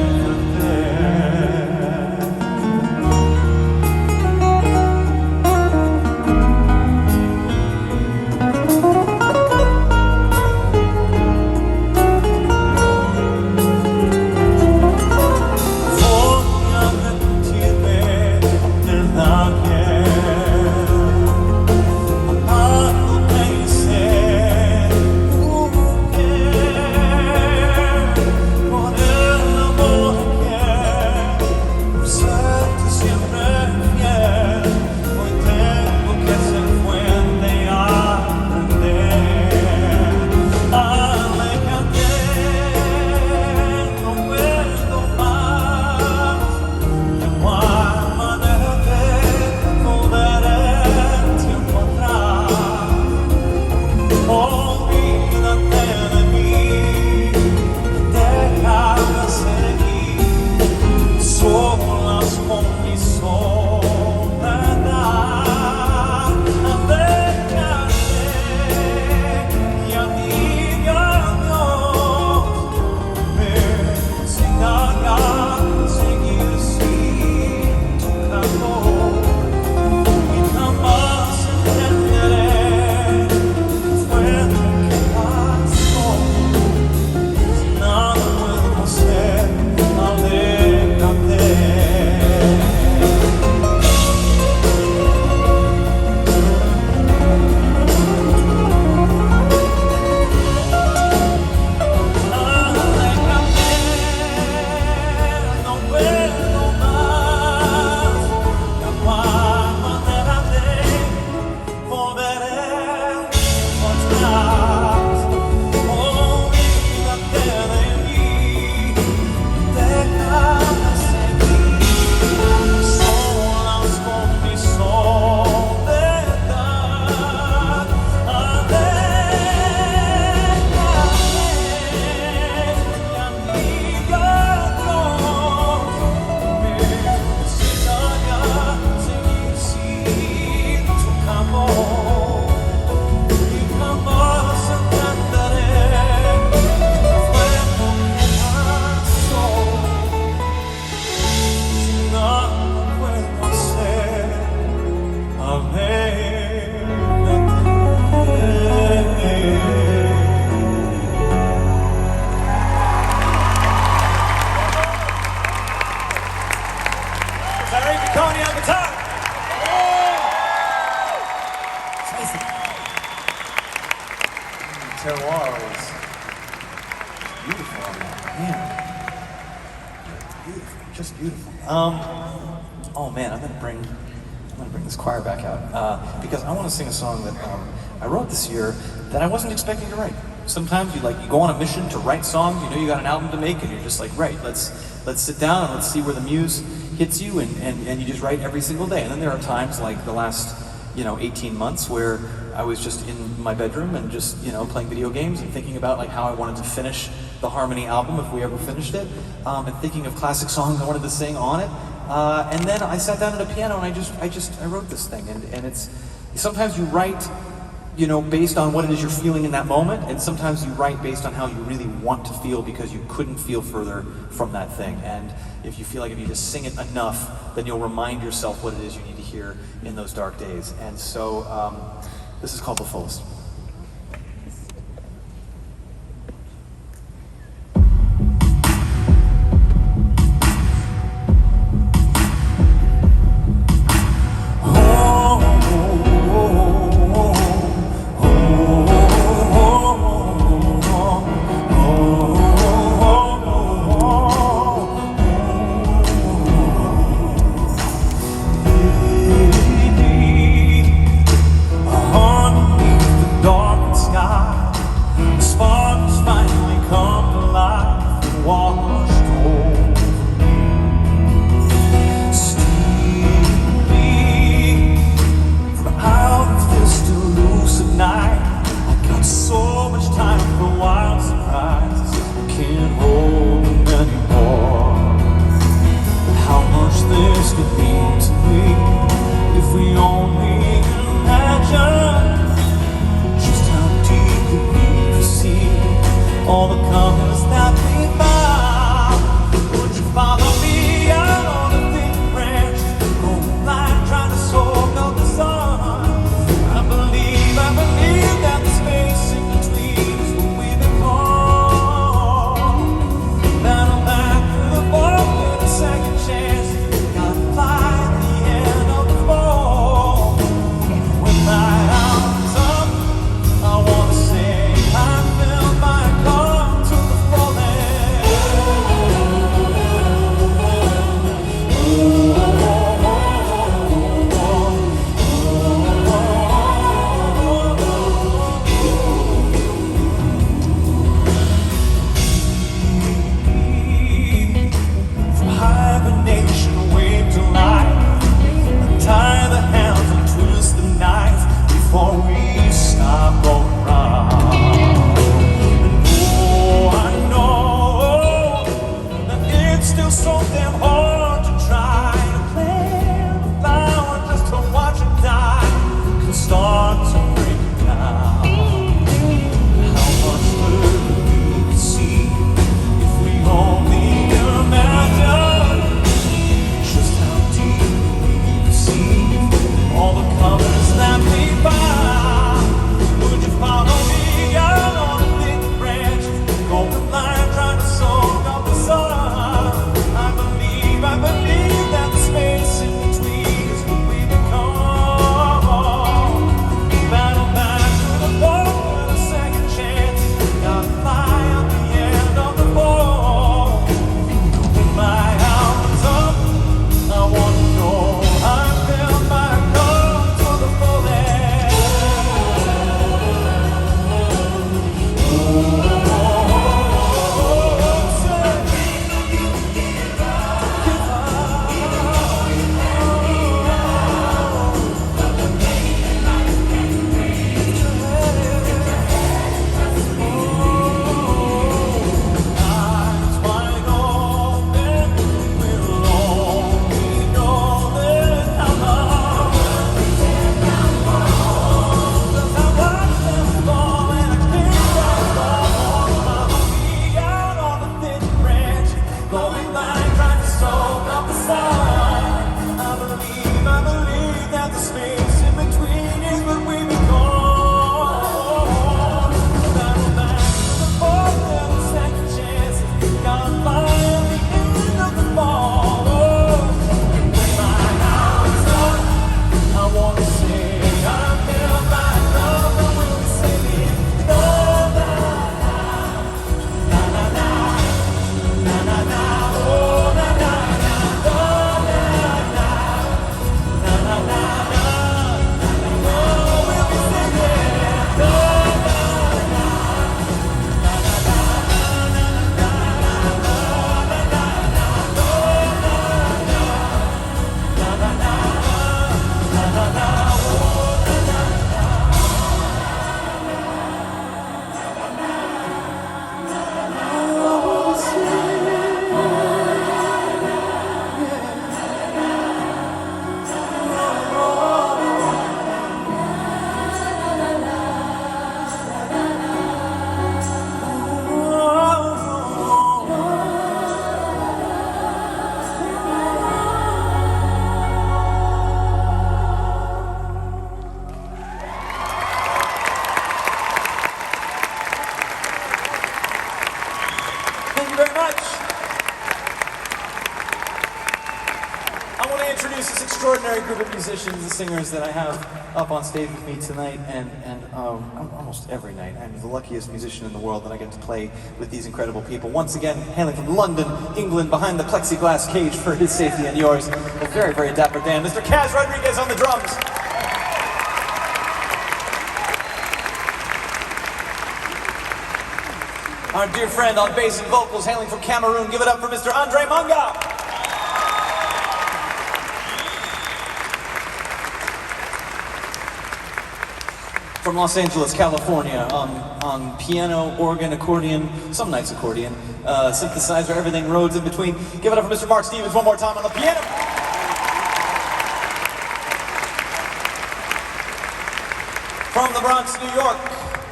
Terroir is beautiful. Man, beautiful, just beautiful. Oh man, I'm gonna bring this choir back out because I want to sing a song that I wrote this year that I wasn't expecting to write. Sometimes you go on a mission to write songs. You know you got an album to make, and you're just like, right, let's sit down and let's see where the muse hits you, and you just write every single day. And then there are times like the last 18 months where I was just in my bedroom and just playing video games and thinking about like how I wanted to finish the Harmony album if we ever finished it, and thinking of classic songs I wanted to sing on it. And then I sat down at a piano and I wrote this thing, and it's sometimes you write you know, based on what it is you're feeling in that moment, and sometimes you write based on how you really want to feel because you couldn't feel further from that thing. And if you feel like if you just sing it enough, then you'll remind yourself what it is you need to hear in those dark days. And so this is called The Fullest. Just how deep we see much. I want to introduce this extraordinary group of musicians and singers that I have up on stage with me tonight, and almost every night. I'm the luckiest musician in the world that I get to play with these incredible people. Once again, hailing from London, England, behind the plexiglass cage for his safety and yours, a very, very dapper Dan, Mr. Kaz Rodriguez on the drums. Our dear friend on bass and vocals, hailing from Cameroon, give it up for Mr. Andre Manga. From Los Angeles, California, on piano, organ, accordion, some nights accordion, synthesizer, everything, Rhodes in between. Give it up for Mr. Mark Stevens one more time on the piano. From the Bronx, New York,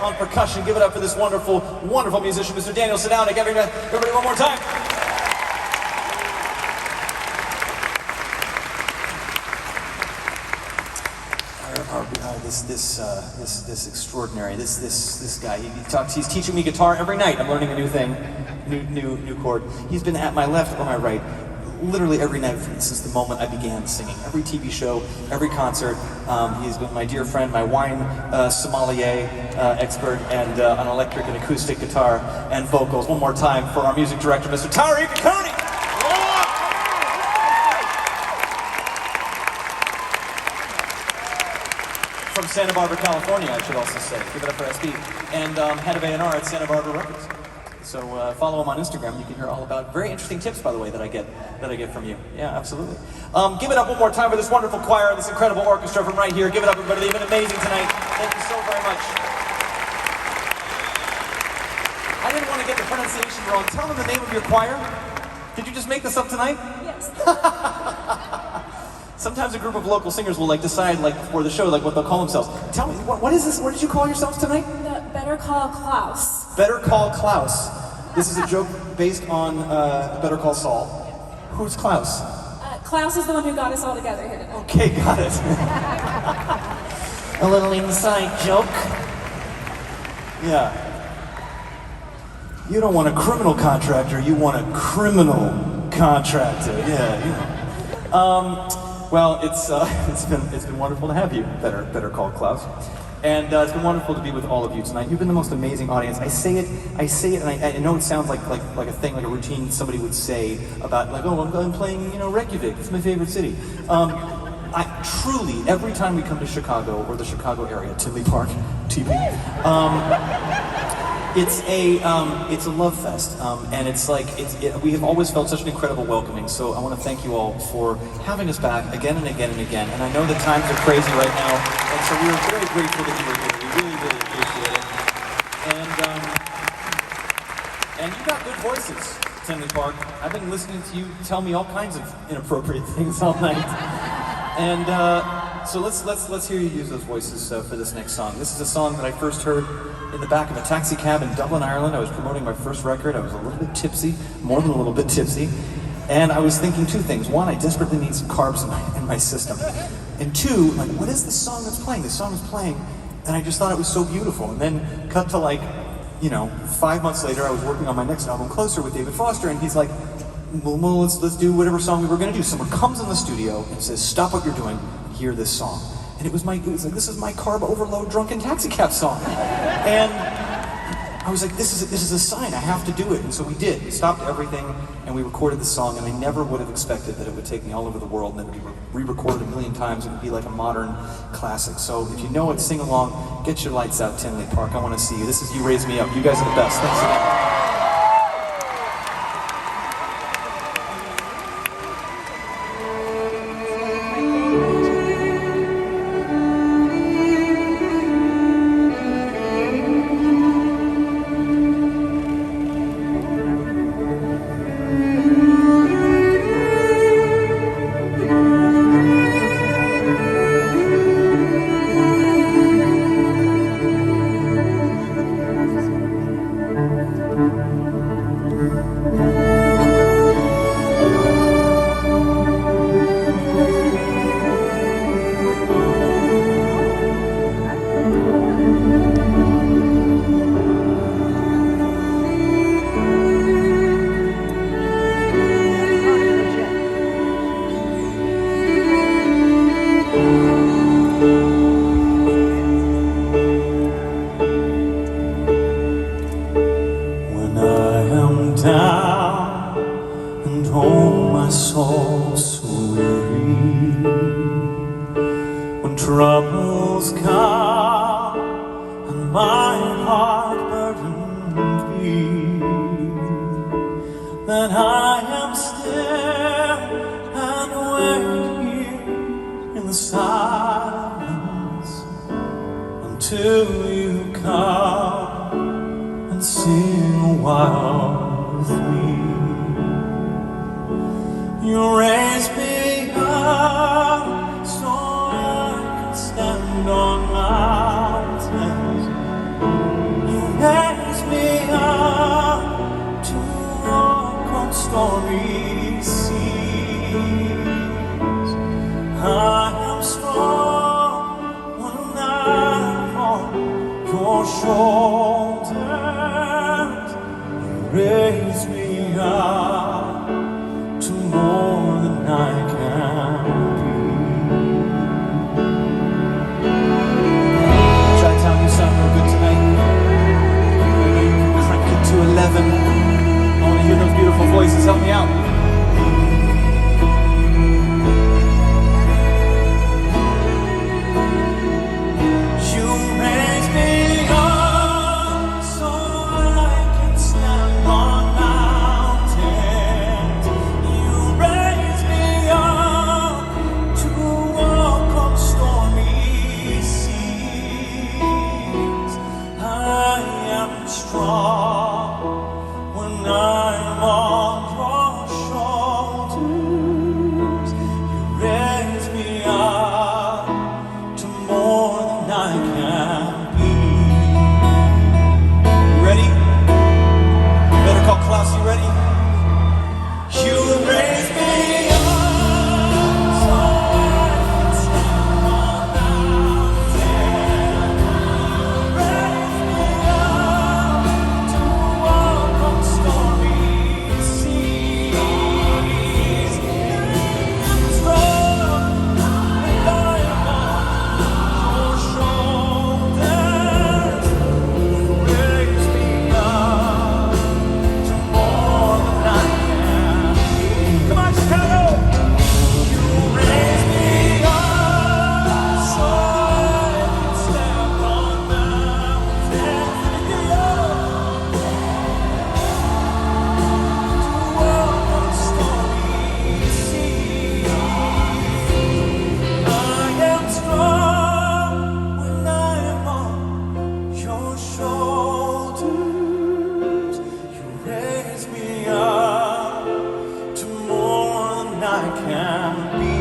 on percussion, give it up for this wonderful, wonderful musician, Mr. Daniel Sedownik. Everybody one more time. This extraordinary, this guy, he's teaching me guitar every night. I'm learning a new thing, new chord. He's been at my left or my right literally every night since the moment I began singing. Every TV show, every concert. He's been my dear friend, my wine sommelier expert, and on electric and acoustic guitar and vocals. One more time for our music director, Mr. Tariq Akoni. From Santa Barbara, California, I should also say. Give it up for SB. And head of A&R at Santa Barbara Records. So follow him on Instagram. You can hear all about very interesting tips, by the way, that I get from you. Yeah, absolutely. Give it up one more time for this wonderful choir, this incredible orchestra from right here. Give it up, everybody. They've been amazing tonight. Thank you so very much. I didn't want to get the pronunciation wrong. Tell them the name of your choir. Did you just make this up tonight? Yes. Sometimes a group of local singers will decide before the show what they'll call themselves. Tell me, what is this? What did you call yourselves tonight? The Better Call Klaus. Better Call Klaus. This is a joke based on Better Call Saul. Who's Klaus? Klaus is the one who got us all together here tonight. Okay, got it. A little inside joke. Yeah. You don't want a criminal contractor, you want a criminal contractor. Yeah, you know. Well, it's been wonderful to have you, Better Call Klaus, and it's been wonderful to be with all of you tonight. You've been the most amazing audience. I say it, and I know it sounds like a thing, like a routine somebody would say about I'm playing Reykjavik. It's my favorite city. I truly, every time we come to Chicago or the Chicago area, Tinley Park, TP. It's a love fest, and we have always felt such an incredible welcoming. So I want to thank you all for having us back again and again and again. And I know that times are crazy right now, and so we are very grateful that you were here. We really, really appreciate it. And you got good voices, Tinley Park. I've been listening to you tell me all kinds of inappropriate things all night. And so let's hear you use those voices for this next song. This is a song that I first heard in the back of a taxi cab in Dublin, Ireland. I was promoting my first record. I was a little bit tipsy, more than a little bit tipsy. And I was thinking two things. One, I desperately need some carbs in my system. And two, what is the song that's playing? The song is playing, and I just thought it was so beautiful. And then cut to 5 months later, I was working on my next album, Closer, with David Foster, and he's like, well, let's do whatever song we were gonna do. Someone comes in the studio and says, stop what you're doing, hear this song. And it was this is my carb overload drunken taxi cab song. And I was like, this is a sign, I have to do it. And so we did. We stopped everything and we recorded the song, and I never would have expected that it would take me all over the world and that it would be re-recorded a million times. It would be like a modern classic. So if you know it, sing along, get your lights out, Tinley Park. I want to see you. This is You Raise Me Up. You guys are the best. Thanks again. sing a while with me. You raise me up so I can stand on mountains. You raise me up to walk on stormy seas. I am strong when I'm on your shoulders. You raise me up to more than I can be. Chi-Town, you sound real good tonight. Maybe you can crank it to 11. I want to hear those beautiful voices. Help me out. You raise me up so I can stand on mountains. You raise me up to walk on stormy seas. I am strong when I'm on your shoulders. You raise me up to more than I can be. You ready? Better call Klaus, you ready? You raise me up so I can stand on mountains. Raise me up to walk on stormy seas. I'm strong when I'm on your shoulders. You raise me up to more than I can be. Come on, Chicago! You raise me up so I can stand on mountains. To walk on stormy seas. I am strong when I am on your shoulders. You raise me up to more than I can be.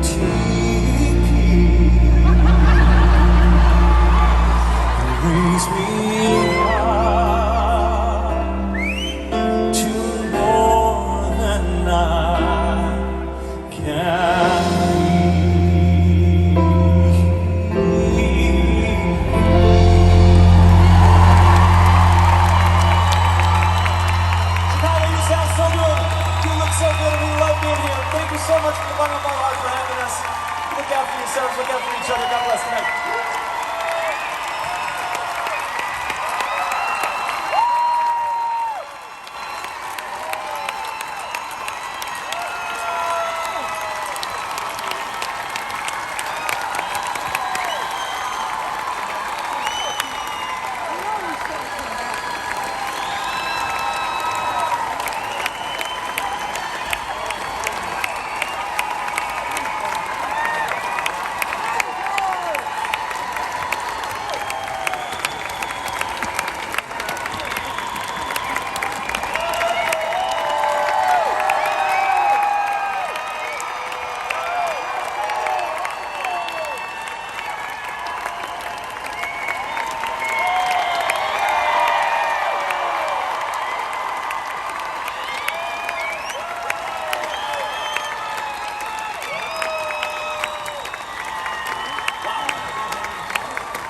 TP. You raise me up to more than I can be. Chicago, you sound so good. You look so good, and we love being here. Thank you so much for the Bundle Ball Heart for having us. Look out for yourselves, look out for each other. God bless. Good night.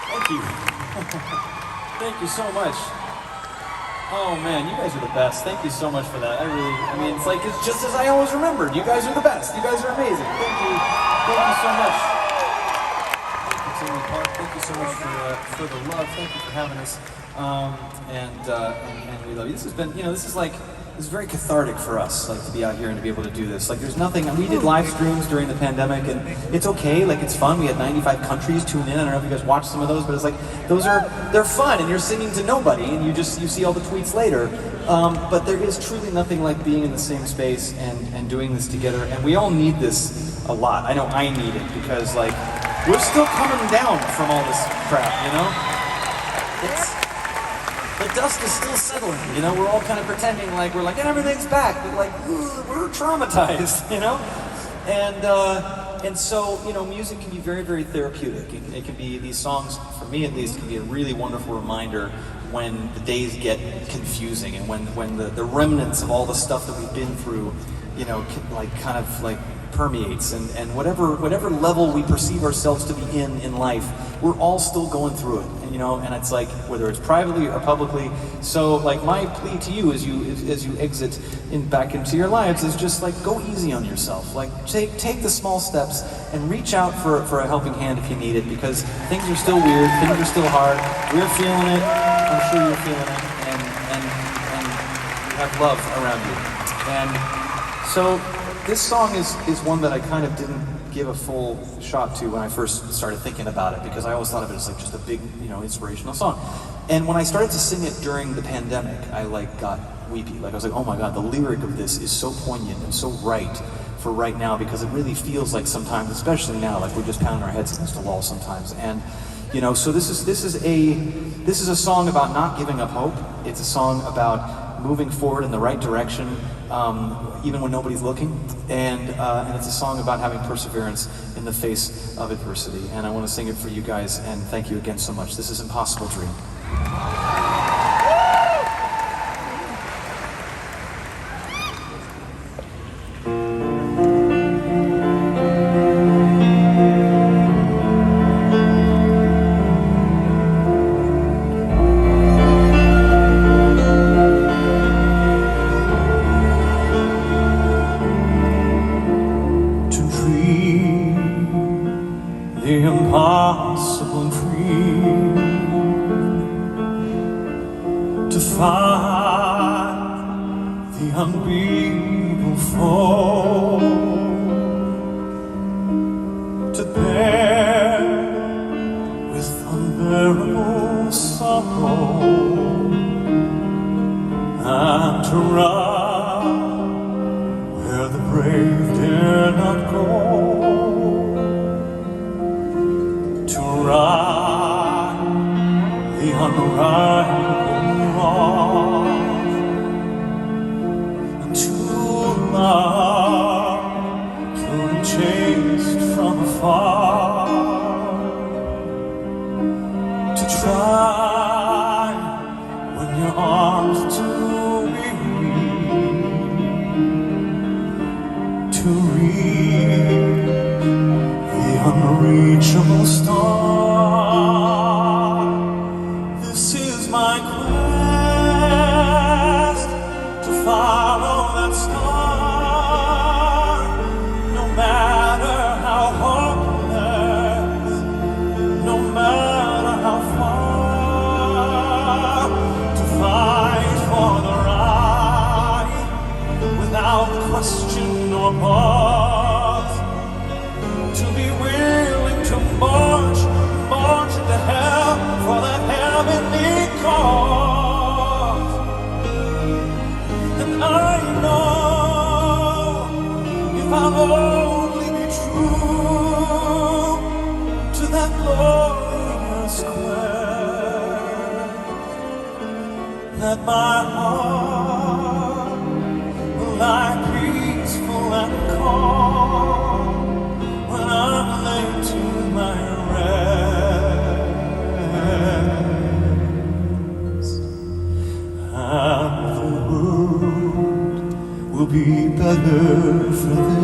Thank you. Thank you so much. Oh man, you guys are the best. Thank you so much for that. I mean, it's like, it's just as I always remembered. You guys are the best. You guys are amazing. Thank you. Thank you so much. Tinley Park, thank you so much for the love. Thank you for having us. And we love you. This has been, this is very cathartic for us, like, to be out here and to be able to do this. Like, there's nothing, we did live streams during the pandemic, and it's okay, like, it's fun. We had 95 countries tune in. I don't know if you guys watched some of those, but it's like, they're fun, and you're singing to nobody, and you see all the tweets later. But there is truly nothing like being in the same space and doing this together, and we all need this a lot. I know I need it, because, like, we're still coming down from all this crap, you know? the dust is still settling. You know, we're all kind of pretending like we're like, and everything's back, but like, we're traumatized, you know? And so, you know, music can be very, very therapeutic. It can be, these songs, for me at least, can be a really wonderful reminder when the days get confusing and when the remnants of all the stuff that we've been through, you know, kind of permeates, and whatever level we perceive ourselves to be in life, we're all still going through it, and, you know, and it's like, whether it's privately or publicly. So like, my plea to you as you exit back into your lives is just like, go easy on yourself. Like, take the small steps and reach out for a helping hand if you need it, because things are still weird, things are still hard. We're feeling it, I'm sure you're feeling it, and you have love around you. And so this song is one that I kind of didn't give a full shot to when I first started thinking about it, because I always thought of it as like just a big, you know, inspirational song. And when I started to sing it during the pandemic, I like got weepy. Like, I was like, oh my God, the lyric of this is so poignant and so right for right now, because it really feels like sometimes, especially now, like we're just pounding our heads against a wall sometimes. And, you know, so this is a song about not giving up hope. It's a song about moving forward in the right direction, even when nobody's looking, and it's a song about having perseverance in the face of adversity. And I want to sing it for you guys, and thank you again so much. This is Impossible Dream. The impossible dream, to find the unbeatable foe, to bear with unbearable sorrow, and to run where the brave dare not go. Right, the unrightable wrong, and to love, pure and chaste from afar, to try when your arms too weary, to reach the unreachable star. This is my quest, to follow that star, no matter how hopeless, no matter how far, to fight for the right without question or pause, to be willing to march into hell for that heavenly cause. And I know, if I'll only be true to that glorious quest, that my heart will lie peaceful and calm when I'm laid to my rest, and the world will be better for this.